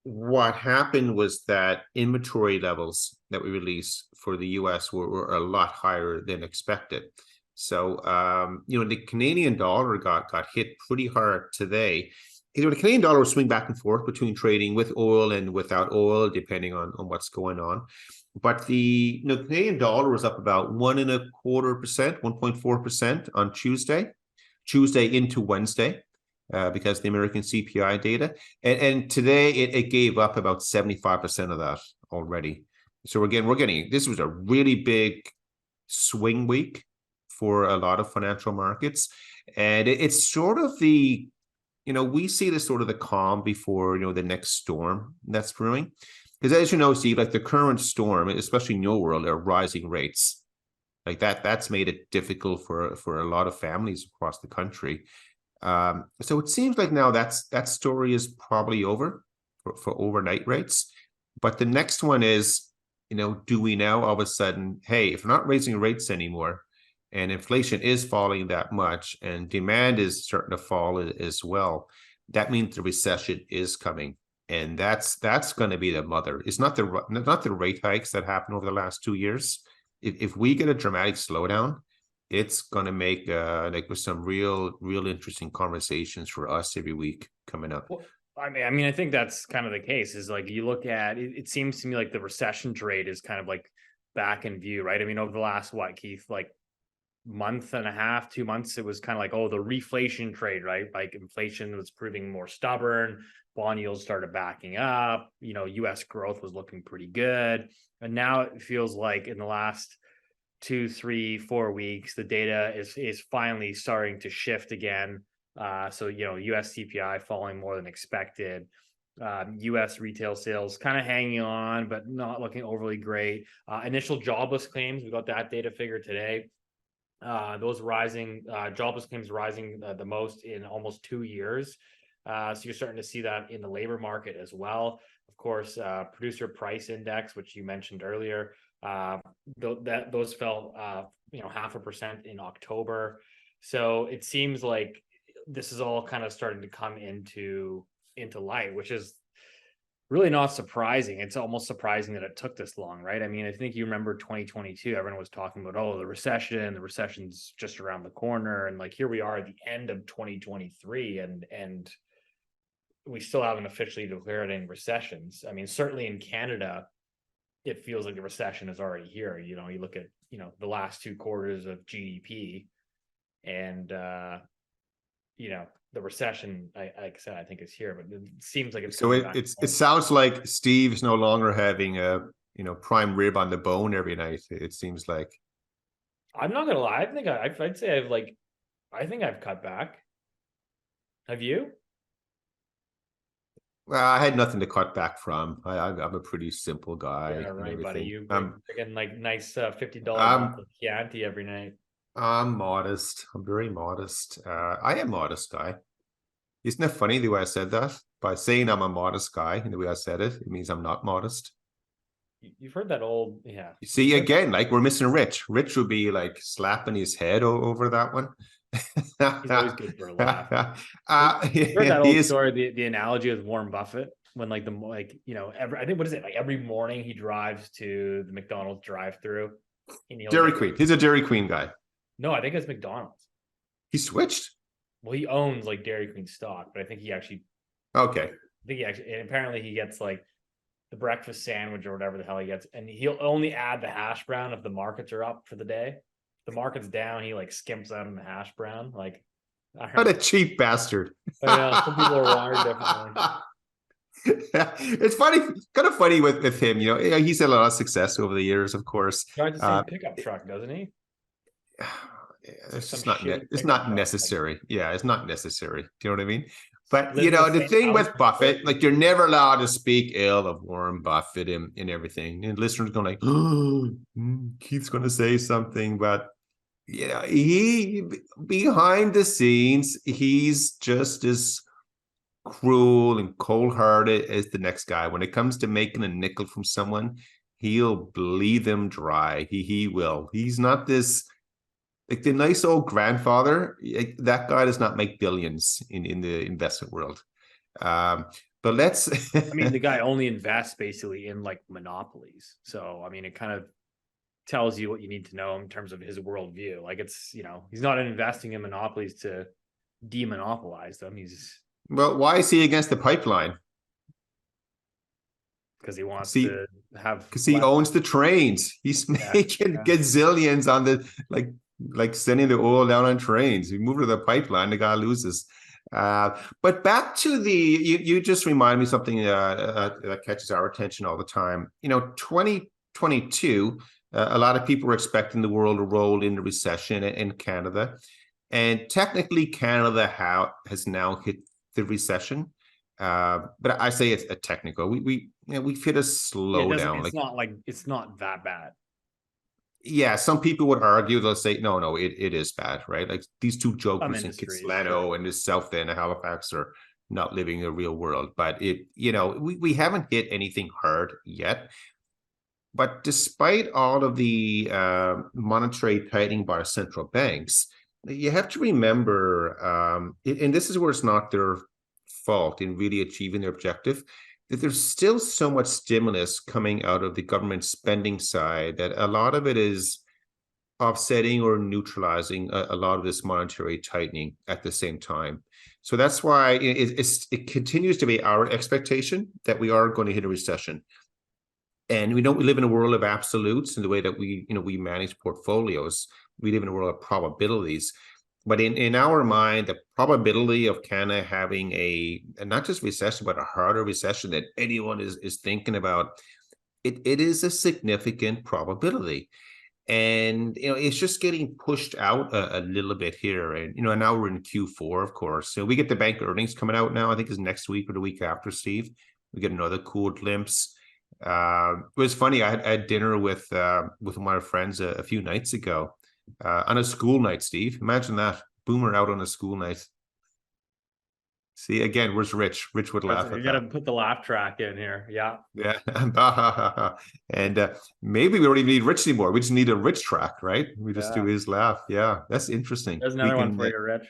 what happened was that inventory levels that we released for the US were a lot higher than expected. So, the Canadian dollar got hit pretty hard today. The Canadian dollar will swing back and forth between trading with oil and without oil, depending on what's going on. But the Canadian dollar was up about 1.25%, 1.4% on Tuesday into Wednesday. Because the American CPI data, and today it gave up about 75% of that already. So again, this was a really big swing week for a lot of financial markets, and it's sort of we see this sort of the calm before the next storm that's brewing. Because as you know, Steve, like the current storm, especially in your world, are rising rates. Like that's made it difficult for a lot of families across the country. So it seems like now that story is probably over for overnight rates. But the next one is, do we now all of a sudden, hey, if we're not raising rates anymore, and inflation is falling that much, and demand is starting to fall as well, that means the recession is coming. And that's going to be the mother. It's not the rate hikes that happened over the last 2 years. If we get a dramatic slowdown, it's going to make like with some real interesting conversations for us every week coming up. Well, I mean, I think that's kind of the case. Is like you look at it, it seems to me like the recession trade is kind of like back in view, right? I mean, over the last Keith, like month and a half, 2 months, it was kind of like, oh, the reflation trade, right? Like inflation was proving more stubborn, bond yields started backing up, US growth was looking pretty good. And now it feels like in the last 2, 3, 4 weeks, the data is finally starting to shift again. So US CPI falling more than expected. US retail sales kind of hanging on, but not looking overly great. Initial jobless claims, we got that data figure today. Those rising, jobless claims rising the most in almost 2 years. So you're starting to see that in the labor market as well. Of course, producer price index, which you mentioned earlier, those fell 0.5% in October. So it seems like this is all kind of starting to come into light, which is really not surprising. It's almost surprising that it took this long, right? I mean, I think you remember 2022, everyone was talking about, the recession's just around the corner. And like, here we are at the end of 2023 and we still haven't officially declared any recessions. I mean, certainly in Canada, it feels like the recession is already here. You look at, the last 2 quarters of GDP and, the recession, like I said, I think is here, but it seems like it's so it sounds like Steve's no longer having a prime rib on the bone every night. It seems like. I'm not gonna lie. I think I'd say I've cut back. Have you? Well, I had nothing to cut back from. I'm a pretty simple guy. Yeah, right, buddy. You getting like nice $50 Chianti every night. I'm modest. I'm very modest. I am modest guy. Isn't it funny the way I said that? By saying I'm a modest guy and the way I said it, it means I'm not modest. You've heard that old, yeah. You see, again, like we're missing Rich. Rich would be like slapping his head over that one. He's always good for a laugh. You heard that old story, the analogy with Warren Buffett, when I think, what is it? Like every morning he drives to the McDonald's drive-through. Dairy Queen. He's a Dairy Queen guy. No, I think it's McDonald's. He switched? Well, he owns like Dairy Queen stock, but I think he actually. Okay. I think and apparently he gets like the breakfast sandwich or whatever the hell he gets, and he'll only add the hash brown if the markets are up for the day. If the market's down, he like skimps out on the hash brown. Like, what a cheap bastard. I know, some people are wired differently. It's funny, kind of funny with him. He's had a lot of success over the years, of course. He drives the same pickup truck, doesn't he? It's not necessary. Yeah, it's not necessary. Do you know what I mean? But the thing with Buffett, like you're never allowed to speak ill of Warren Buffett and everything. And listeners going like, Keith's going to say something, but he behind the scenes, he's just as cruel and cold-hearted as the next guy. When it comes to making a nickel from someone, he'll bleed them dry. He will. He's not this. Like the nice old grandfather, that guy does not make billions in the investment world. But let's. I mean, the guy only invests basically in like monopolies. So, I mean, it kind of tells you what you need to know in terms of his worldview. Like it's, he's not investing in monopolies to demonopolize them. Well, why is he against the pipeline? Because he wants to have. Because he owns the trains. He's making gazillions on the like sending the oil down on trains. You move to the pipeline, the guy loses. But back to you just remind me something that catches our attention all the time. 2022, a lot of people were expecting the world to roll into recession in Canada. And technically Canada has now hit the recession. But I say it's a technical. We've hit a slowdown. It's not that bad. Yeah, some people would argue, they'll say, no, it is bad, right? Like these two jokers in Kitsilano and the South End of Halifax are not living in the real world. But we haven't hit anything hard yet. But despite all of the monetary tightening by central banks, you have to remember, and this is where it's not their fault in really achieving their objective, that there's still so much stimulus coming out of the government spending side that a lot of it is offsetting or neutralizing a lot of this monetary tightening at the same time. So that's why it continues to be our expectation that we are going to hit a recession. And we live in a world of absolutes in the way that we manage portfolios. We live in a world of probabilities. But in our mind, the probability of Canada having a not just recession, but a harder recession that anyone is thinking about, it is a significant probability. And it's just getting pushed out a little bit here. And now we're in Q4, of course. So we get the bank earnings coming out now. I think it's next week or the week after, Steve. We get another cool glimpse. It was funny. I had dinner with my friends a few nights ago on a school night, Steve. Imagine that. Boomer out on a school night. See, again, where's Rich? Rich would laugh at that. You got to put the laugh track in here. Yeah. Yeah. And maybe we don't even need Rich anymore. We just need a Rich track, right? We just do his laugh. Yeah, that's interesting. There's another one for you, Rich.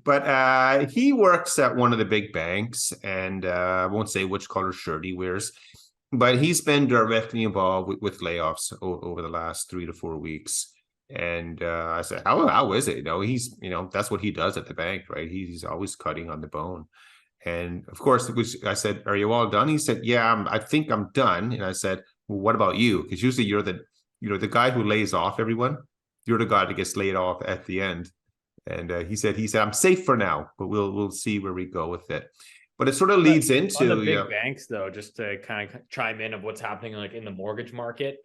But he works at one of the big banks, and I won't say which color shirt he wears, but he's been directly involved with layoffs over the last 3 to 4 weeks. And I said, how is it? He's, that's what he does at the bank, right? He's always cutting on the bone. And of course, I said, are you all done? He said, yeah, I think I'm done. And I said, well, what about you? Because usually you're the guy who lays off everyone. You're the guy that gets laid off at the end. And he said, I'm safe for now, but we'll see where we go with it. But it sort of leads into on the big banks, though, just to kind of chime in of what's happening like in the mortgage market.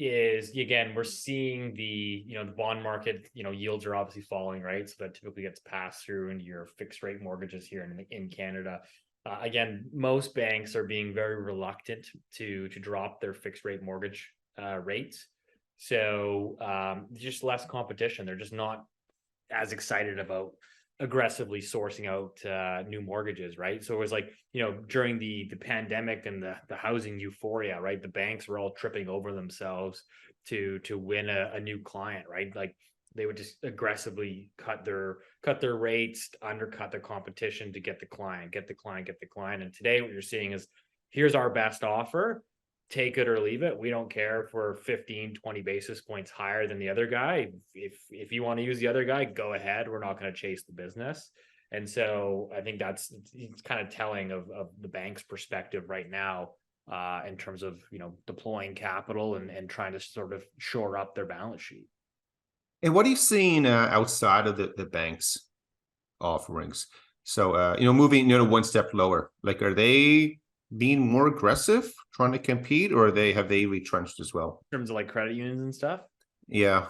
Is again, we're seeing the bond market, yields are obviously falling, right? So that typically gets passed through into your fixed rate mortgages here in Canada. Again, most banks are being very reluctant to drop their fixed rate mortgage rates. So just less competition. They're just not as excited about aggressively sourcing out new mortgages, right? So it was like, during the pandemic and the housing euphoria, right? The banks were all tripping over themselves to win a new client, right? Like they would just aggressively cut their rates, undercut their competition to get the client. And today what you're seeing is, here's our best offer. Take it or leave it. We don't care if we're 15, 20 basis points higher than the other guy. If you want to use the other guy, go ahead. We're not going to chase the business. And so I think it's kind of telling of the bank's perspective right now in terms of, deploying capital and trying to sort of shore up their balance sheet. And what are you seeing outside of the bank's offerings? So, moving, one step lower, like, are they being more aggressive trying to compete, or have they retrenched as well in terms of like credit unions and stuff? Yeah.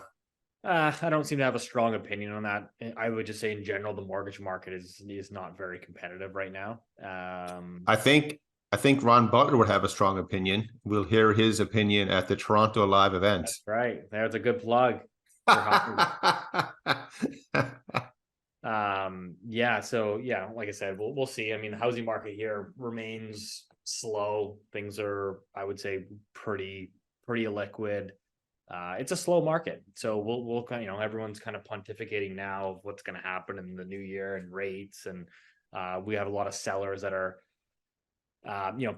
I don't seem to have a strong opinion on that. I would just say in general, the mortgage market is not very competitive right now. I think Ron Butler would have a strong opinion. We'll hear his opinion at the Toronto Live event. That's right. There's a good plug. So like I said, we'll see. I mean, the housing market here remains slow. Things are, I would say, pretty illiquid. It's a slow market, so we'll kind of, everyone's kind of pontificating now of what's going to happen in the new year and rates, and we have a lot of sellers that are,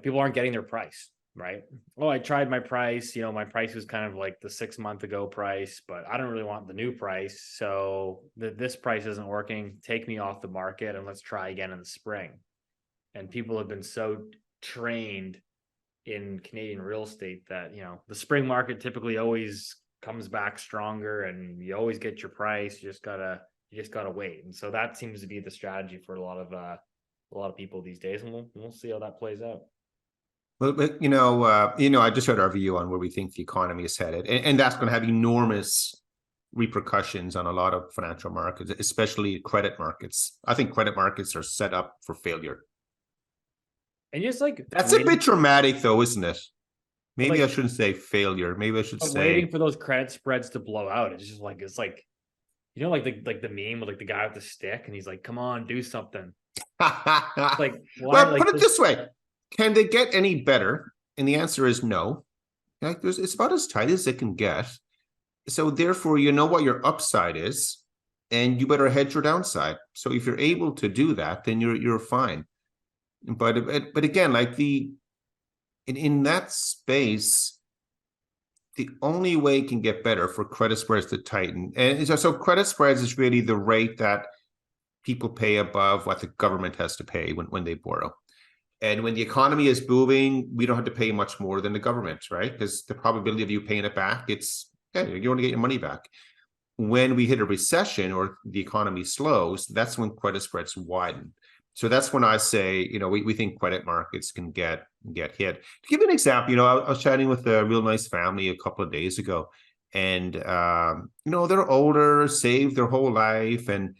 people aren't getting their price. Right. Oh, I tried my price. My price was kind of like the 6 month ago price, but I don't really want the new price. So this price isn't working. Take me off the market and let's try again in the spring. And people have been so trained in Canadian real estate that, the spring market typically always comes back stronger and you always get your price. You just gotta wait. And so that seems to be the strategy for a lot of people these days. And we'll see how that plays out. But I just heard our view on where we think the economy is headed, and that's going to have enormous repercussions on a lot of financial markets, especially credit markets. I think credit markets are set up for failure. And just like that's a bit dramatic, though, isn't it? Maybe I shouldn't say failure. Maybe I should say waiting for those credit spreads to blow out. It's just like like the meme with like the guy with the stick, and he's like, "Come on, do something." Like, why? Well, put it this way. Can they get any better? And the answer is no. Like it's about as tight as it can get. So therefore, you know what your upside is, and you better hedge your downside. So if you're able to do that, then you're fine. But again, like in that space, the only way it can get better for credit spreads to tighten. And so credit spreads is really the rate that people pay above what the government has to pay when they borrow. And when the economy is booming, we don't have to pay much more than the government, right? Because the probability of you paying it back, you want to get your money back. When we hit a recession or the economy slows, that's when credit spreads widen. So that's when I say, we think credit markets can get hit. To give you an example, I was chatting with a real nice family a couple of days ago, and they're older, saved their whole life, and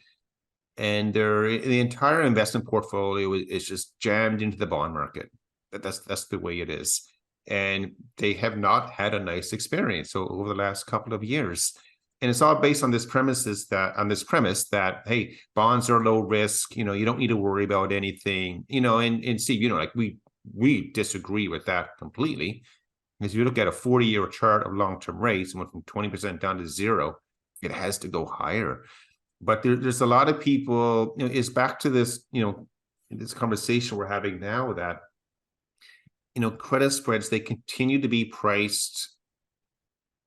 the entire investment portfolio is just jammed into the bond market. That's the way it is, and they have not had a nice experience over the last couple of years. And it's all based on this premise that hey, bonds are low risk. You don't need to worry about anything. And Steve, like we disagree with that completely. Because if you look at a 40-year chart of long-term rates, and went from 20% down to zero, it has to go higher. But there's a lot of people. It's back to this. This conversation we're having now that credit spreads, they continue to be priced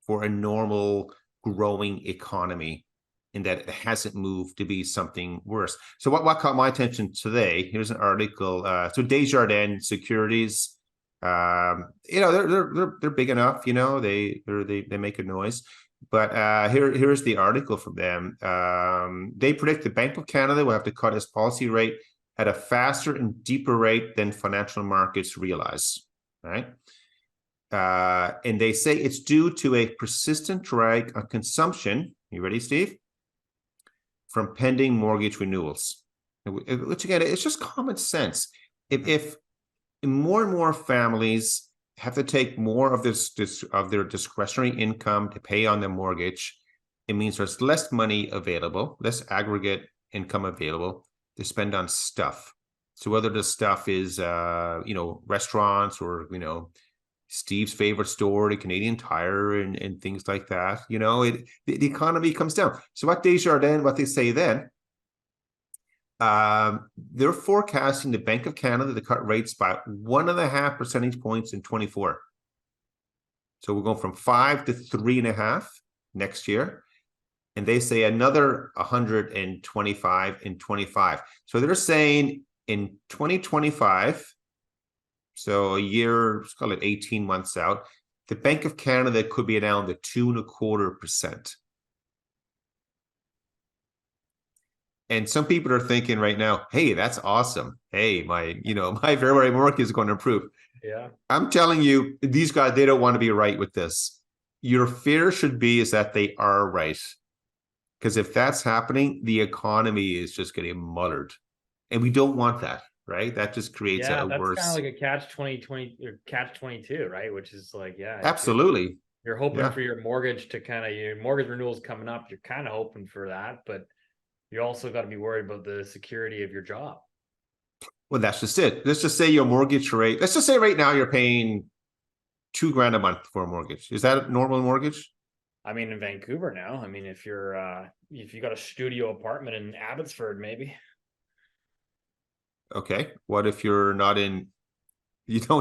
for a normal growing economy, in that it hasn't moved to be something worse. So what caught my attention today, here's an article. So Desjardins Securities, they're big enough, they make a noise. But here's the article from them. They predict the Bank of Canada will have to cut its policy rate at a faster and deeper rate than financial markets realize, right? And they say it's due to a persistent drag on consumption. You ready, Steve? From pending mortgage renewals. Which again, it's just common sense. If more and more families have to take more of their discretionary income to pay on their mortgage, it means there's less money available, less aggregate income available to spend on stuff. So whether the stuff is restaurants or Steve's favorite store, the Canadian Tire, and things like that. The economy comes down. So what Desjardins, what they say then, they're forecasting the Bank of Canada to cut rates by 1.5 percentage points in 24. So we're going from 5 to 3.5 next year. And they say another 125 in 25. So they're saying in 2025, so a year, let's call it 18 months out, the Bank of Canada could be down to 2.25%. And some people are thinking right now, hey, that's awesome. Hey, my variable mortgage is going to improve. Yeah. I'm telling you, these guys, they don't want to be right with this. Your fear should be is that they are right. Because if that's happening, the economy is just getting mullered. And we don't want that. Right, that just creates a worse. That's kind of like a catch-20 or catch-22, right? Which is like, absolutely. You're hoping for your mortgage to your mortgage renewals coming up. You're kind of hoping for that, but you also got to be worried about the security of your job. Well, that's just it. Let's just say your mortgage rate. Let's just say right now you're paying $2,000 a month for a mortgage. Is that a normal mortgage? I mean, in Vancouver now. I mean, if you got a studio apartment in Abbotsford, maybe. Okay. What if you don't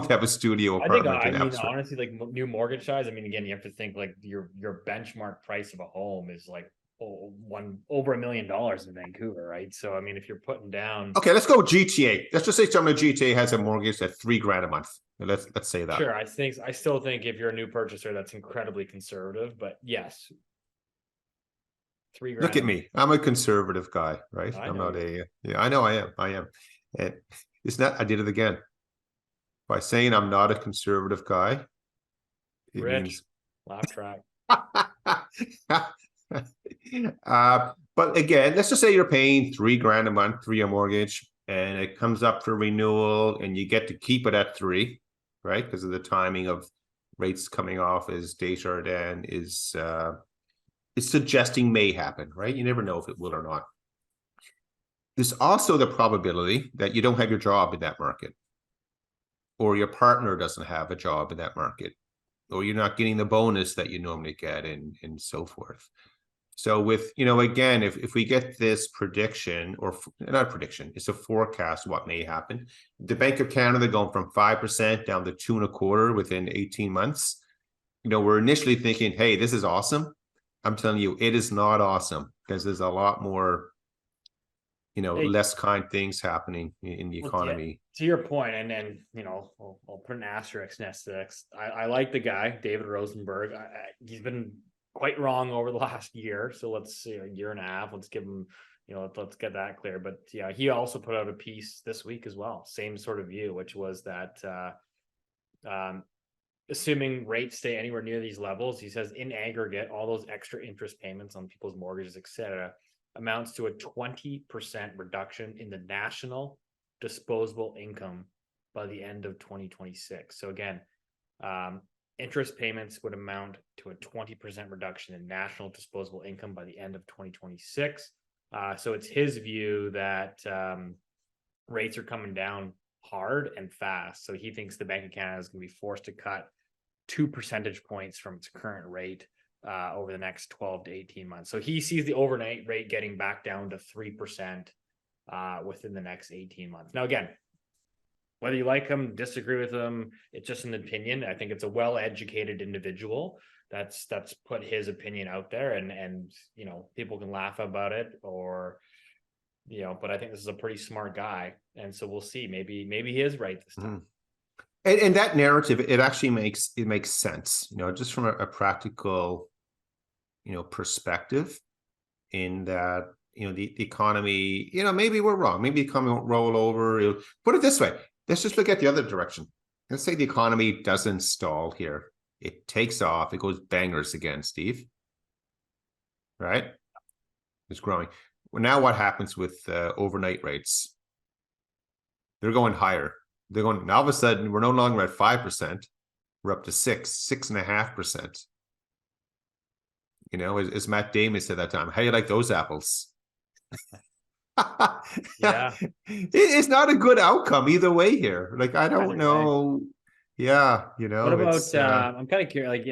have a studio apartment? I mean, honestly, like new mortgage size. I mean, again, you have to think like your benchmark price of a home is like over $1 million in Vancouver, right? So, I mean, if you're putting down. Okay, let's go GTA. Let's just say someone at GTA has a mortgage at $3,000 a month. Let's say that. Sure. I still think if you're a new purchaser, that's incredibly conservative, but yes. $3,000. Look at me. I'm a conservative guy, right? I'm not I know I am. And it's not, I did it again. By saying I'm not a conservative guy, it means laugh track. But again, let's just say you're paying $3,000 a month for your mortgage, and it comes up for renewal, and you get to keep it at 3, right? Because of the timing of rates coming off, as Desjardins is suggesting may happen, right? You never know if it will or not. There's also the probability that you don't have your job in that market. or your partner doesn't have a job in that market, or you're not getting the bonus that you normally get, and so forth. So with, again, if we get this prediction, or not prediction, it's a forecast what may happen. The Bank of Canada going from 5% down to 2.25% within 18 months. We're initially thinking, hey, this is awesome. I'm telling you, it is not awesome, because there's a lot more, less kind things happening in the economy. To your point, and I'll put an asterisk next to this. I like the guy, David Rosenberg. He's been quite wrong over the last year. So let's see, a year and a half. Let's give him, let's get that clear. But yeah, he also put out a piece this week as well. Same sort of view, which was that assuming rates stay anywhere near these levels, he says in aggregate, all those extra interest payments on people's mortgages, etc., amounts to a 20% reduction in the national disposable income by the end of 2026. So again, interest payments would amount to a 20% reduction in national disposable income by the end of 2026. So it's his view that rates are coming down hard and fast. So he thinks the Bank of Canada is going to be forced to cut 2 percentage points from its current rate over the next 12 to 18 months. So he sees the overnight rate getting back down to 3% within the next 18 months. Now, again, whether you like him, disagree with him, it's just an opinion. I think it's a well-educated individual that's put his opinion out there, and people can laugh about it, or but I think this is a pretty smart guy, and so we'll see. Maybe he is right this time. And that narrative, it actually makes sense, just from a practical, perspective, in that, the economy, maybe we're wrong. Maybe the economy won't roll over. Put it this way. Let's just look at the other direction. Let's say the economy doesn't stall here. It takes off. It goes bangers again, Steve. Right? It's growing. Well, now what happens with overnight rates? They're going higher. They're going, now all of a sudden, we're no longer at 5%. We're up to 6.5%. As Matt Damon said that time, how do you like those apples? Yeah, it's not a good outcome either way here. Like, I don't know. Yeah, what about I'm kind of curious,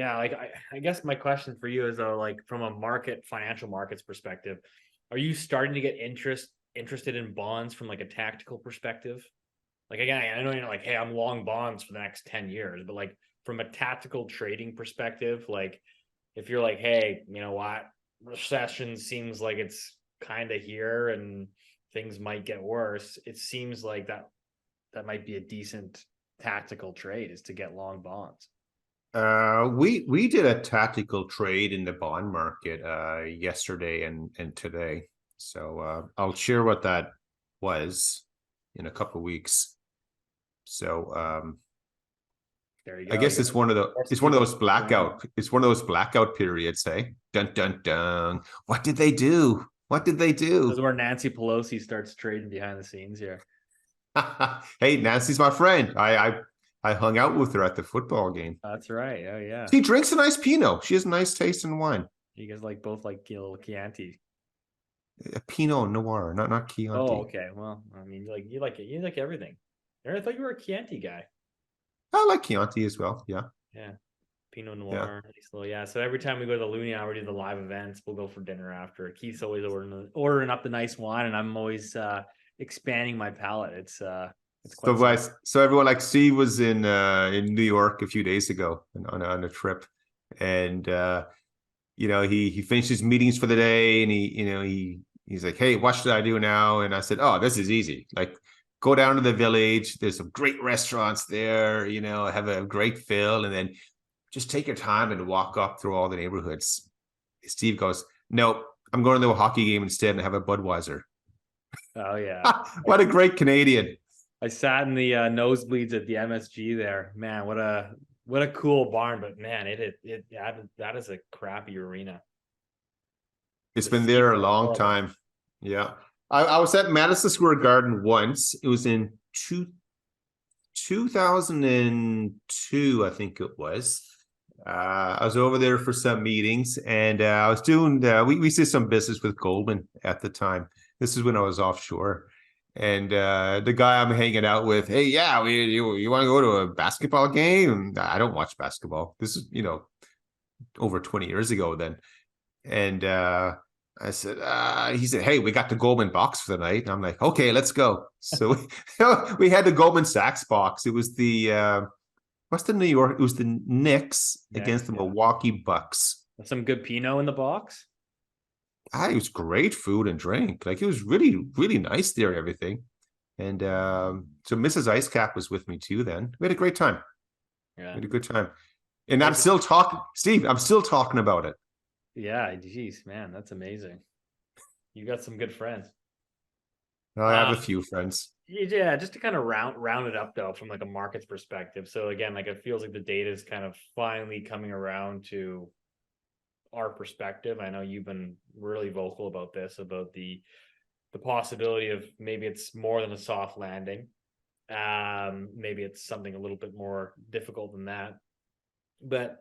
I guess my question for you is, though, like, from a financial markets perspective, are you starting to get interested in bonds from like a tactical perspective? Like, again, I know you're like, hey, I'm long bonds for the next 10 years, but like from a tactical trading perspective, like if you're like, hey, you know what, recession seems like it's kind of here and things might get worse, it seems like that might be a decent tactical trade, is to get long bonds. We did a tactical trade in the bond market yesterday and today. So I'll share what that was in a couple of weeks. So there you go. I guess it's one of those blackout periods, hey? Dun dun dun. What did they do? This is where Nancy Pelosi starts trading behind the scenes here. Hey, Nancy's my friend. I hung out with her at the football game. That's right. Oh yeah. She drinks a nice Pinot. She has a nice taste in wine. You guys both like a little Chianti. A Pinot Noir, not Chianti. Oh, okay. Well, I mean, you like it. You like everything. I thought you were a Chianti guy. I like Chianti as well. Yeah. Yeah. Pinot Noir. Yeah. So every time we go to the Loonie Hour, we do the live events. We'll go for dinner after. Keith's always ordering up the nice wine, and I'm always expanding my palate. It's quite so everyone, like, Steve was in New York a few days ago on a trip, and he finished his meetings for the day, and he's like, hey, what should I do now? And I said, oh, this is easy. Like, go down to the village. There's some great restaurants there, have a great fill, and then just take your time and walk up through all the neighborhoods. Steve goes, nope, I'm going to a hockey game instead and have a Budweiser. Oh yeah. What a great Canadian. I sat in the nosebleeds at the MSG there. Man, what a cool barn, but man, that is a crappy arena. It's been there a long time. Yeah. I was at Madison Square Garden once. It was in 2002, I think it was. I was over there for some meetings, and I was doing we did some business with Goldman at the time. This is when I was offshore, And the guy I'm hanging out with, hey, yeah, you want to go to a basketball game? I don't watch basketball. This is, over 20 years ago then. And I said, he said, hey, we got the Goldman box for the night. And I'm like, okay, let's go. So we had the Goldman Sachs box. It was the, what's the New York? It was the Knicks against the Milwaukee Bucks. Some good Pinot in the box. It was great food and drink. Like, it was really, really nice there, everything. And so Mrs. Icecap was with me too then. We had a great time. Yeah. We had a good time. And I'm still talking, Steve, I'm still talking about it. Yeah, geez, man, that's amazing. You got some good friends. I have a few friends. Yeah, just to kind of round it up though, from like a markets perspective. So again, like it feels like the data is kind of finally coming around to our perspective. I know you've been really vocal about this, about the possibility of maybe it's more than a soft landing. Maybe it's something a little bit more difficult than that. But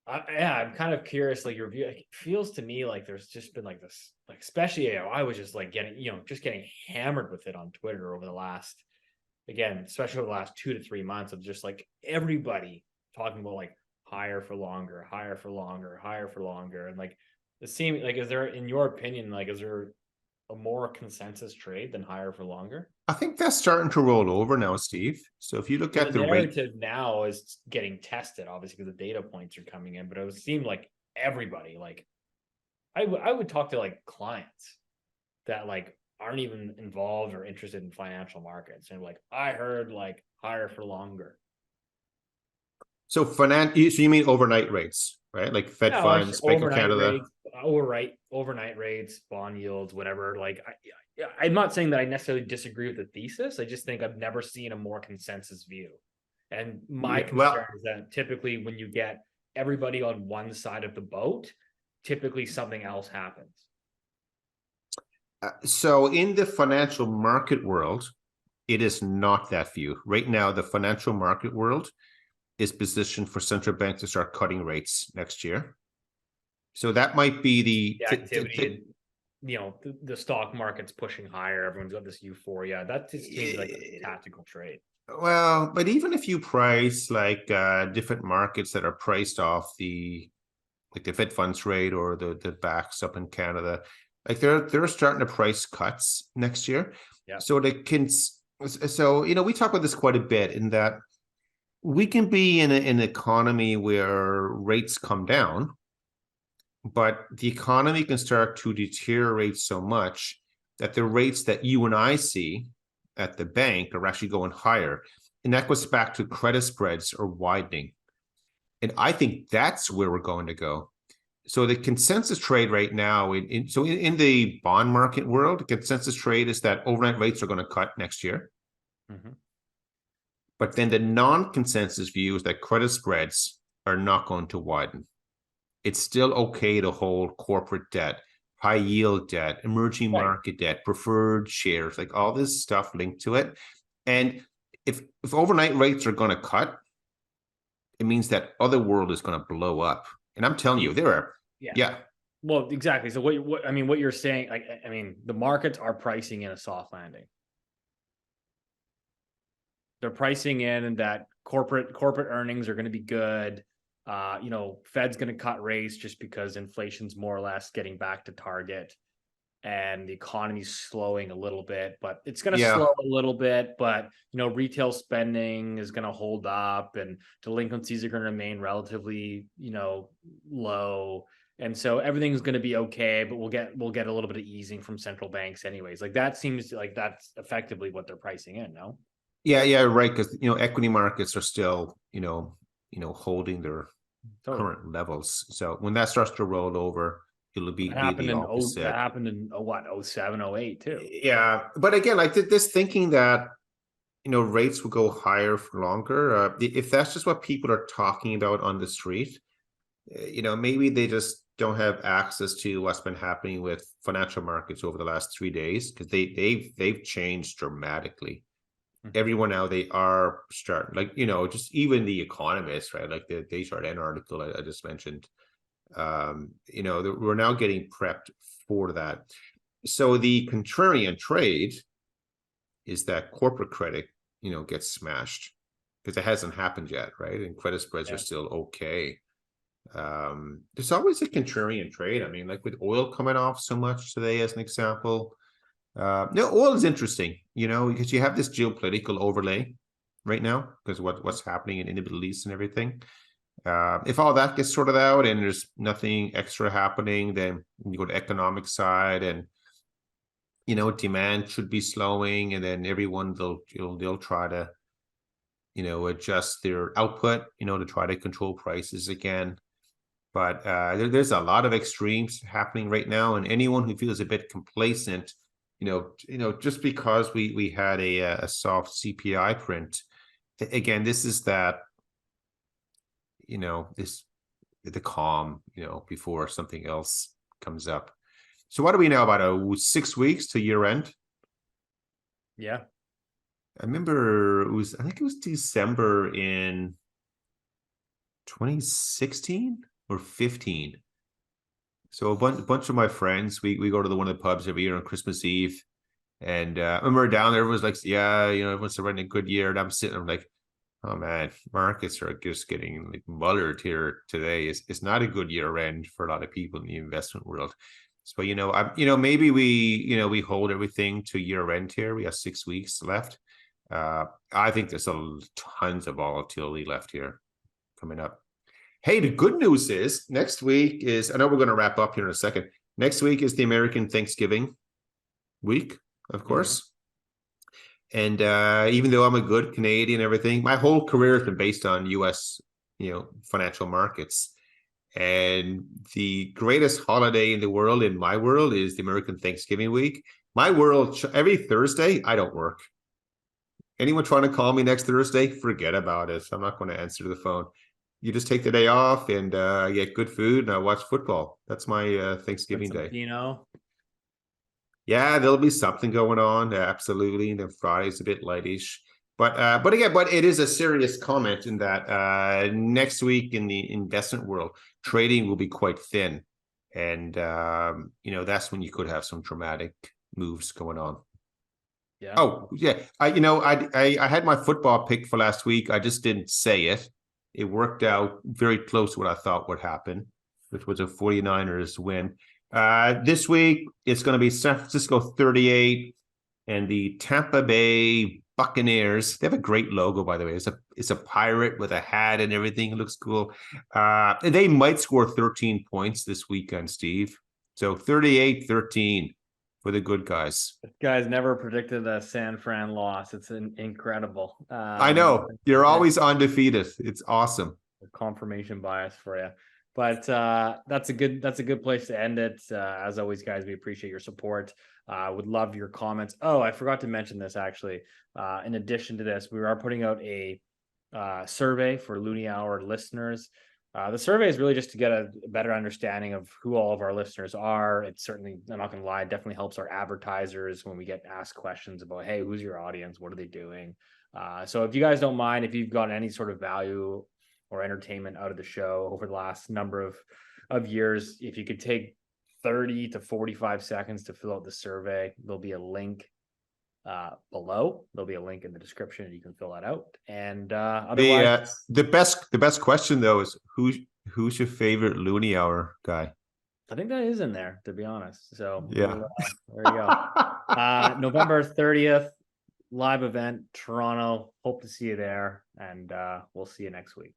I'm kind of curious, like your view. It feels to me like there's just been like this, like especially I was just like getting hammered with it on Twitter over the last, again, especially over the last 2 to 3 months of just like everybody talking about like higher for longer, higher for longer, higher for longer. And like it seems like, is there, in your opinion, like, is there a more consensus trade than higher for longer? I think that's starting to roll over now, Steve. So if you look at the narrative now is getting tested, obviously, because the data points are coming in, but it would seem like everybody, like I would talk to like clients that like aren't even involved or interested in financial markets, and like, I heard like higher for longer. So so you mean overnight rates, right? Like Fed funds, Bank of Canada. Overnight rates, bond yields, whatever. Like, I'm not saying that I necessarily disagree with the thesis. I just think I've never seen a more consensus view. And my concern is that typically when you get everybody on one side of the boat, typically something else happens. So in the financial market world, it is not that view. Right now, the financial market world is positioned for central banks to start cutting rates next year. So that might be the activity. The stock market's pushing higher. Everyone's got this euphoria. That just seems like a tactical trade. Well, but even if you price like different markets that are priced off the Fed funds rate or the backs up in Canada, like they're starting to price cuts next year. Yeah. So we talk about this quite a bit in that we can be in an economy where rates come down, but the economy can start to deteriorate so much that the rates that you and I see at the bank are actually going higher. And that goes back to credit spreads are widening. And I think that's where we're going to go. So the consensus trade right now, in the bond market world, the consensus trade is that overnight rates are going to cut next year. Mm-hmm. But then the non-consensus view is that credit spreads are not going to widen. It's still okay to hold corporate debt, high yield debt, emerging market debt, preferred shares, like all this stuff linked to it. And if overnight rates are going to cut, it means that other world is going to blow up. And I'm telling you, there are, yeah. Well, exactly. So what you're saying, like, I mean, the markets are pricing in a soft landing. They're pricing in that corporate earnings are going to be good. Fed's going to cut rates just because inflation's more or less getting back to target, and the economy's slowing a little bit, but it's going to slow a little bit. But retail spending is going to hold up, and delinquencies are going to remain relatively low, and so everything's going to be okay. But we'll get a little bit of easing from central banks, anyways. Like that seems like that's effectively what they're pricing in. No. Yeah, right. Because equity markets are still holding their current levels. So when that starts to roll over, it'll be the opposite. That happened in 07, 08 too. Yeah, but again, like this thinking that rates will go higher for longer. If that's just what people are talking about on the street, maybe they just don't have access to what's been happening with financial markets over the last 3 days, because they've changed dramatically. Everyone now, they are starting, like, just even the economists, right? Like the Desjardins article I just mentioned, we're now getting prepped for that. So the contrarian trade is that corporate credit, gets smashed, because it hasn't happened yet, right? And credit spreads are still okay. There's always a contrarian trade. I mean, like with oil coming off so much today, as an example. No, oil is interesting, because you have this geopolitical overlay right now, because what's happening in the Middle East and everything. If all that gets sorted out and there's nothing extra happening, then you go to economic side, and demand should be slowing, and then everyone they'll try to adjust their output, to try to control prices again. But there's a lot of extremes happening right now, and anyone who feels a bit complacent, just because we had a soft CPI print, again, this is that, the calm, before something else comes up. So what do we know about 6 weeks to year end? Yeah. I remember I think it was December in 2016 or 15. So a bunch of my friends, we go to one of the pubs every year on Christmas Eve. And when we're down there, everyone's like, yeah, everyone's running a good year. And I'm like, oh man, markets are just getting like mullered here today. It's not a good year end for a lot of people in the investment world. So, maybe we hold everything to year end here. We have 6 weeks left. I think there's tons of volatility left here coming up. Hey, the good news is next week is, I know we're going to wrap up here in a second. Next week is the American Thanksgiving week, of course. And even though I'm a good Canadian and everything, my whole career has been based on US, financial markets. And the greatest holiday in the world, in my world, is the American Thanksgiving week. My world, every Thursday, I don't work. Anyone trying to call me next Thursday, forget about it. I'm not going to answer the phone. You just take the day off and get good food, and I watch football. That's my Thanksgiving day. Yeah, there'll be something going on. Absolutely. And then Friday's a bit lightish. But it is a serious comment in that next week in the investment world, trading will be quite thin. And, that's when you could have some dramatic moves going on. Yeah. Oh, yeah. I had my football pick for last week. I just didn't say it. It worked out very close to what I thought would happen, which was a 49ers win. This week, it's going to be San Francisco 38 and the Tampa Bay Buccaneers. They have a great logo, by the way. It's a pirate with a hat and everything. It looks cool. They might score 13 points this weekend, Steve. So 38-13 for the good guys. This guy's never predicted a San Fran loss. It's incredible. I know. You're always undefeated. It's awesome. Confirmation bias for you. But that's a good place to end it. As always, guys, we appreciate your support. Would love your comments. Oh, I forgot to mention this actually. In addition to this, we are putting out a survey for Loonie Hour listeners. The survey is really just to get a better understanding of who all of our listeners are. It certainly, I'm not going to lie, it definitely helps our advertisers when we get asked questions about, hey, who's your audience? What are they doing? So if you guys don't mind, if you've gotten any sort of value or entertainment out of the show over the last number of years, if you could take 30 to 45 seconds to fill out the survey, there'll be a link below. There'll be a link in the description, and you can fill that out. And otherwise, the best question though is who's your favorite Loonie Hour guy? I think that is in there, to be honest. So yeah, there you go. November 30th, live event, Toronto. Hope to see you there, and we'll see you next week.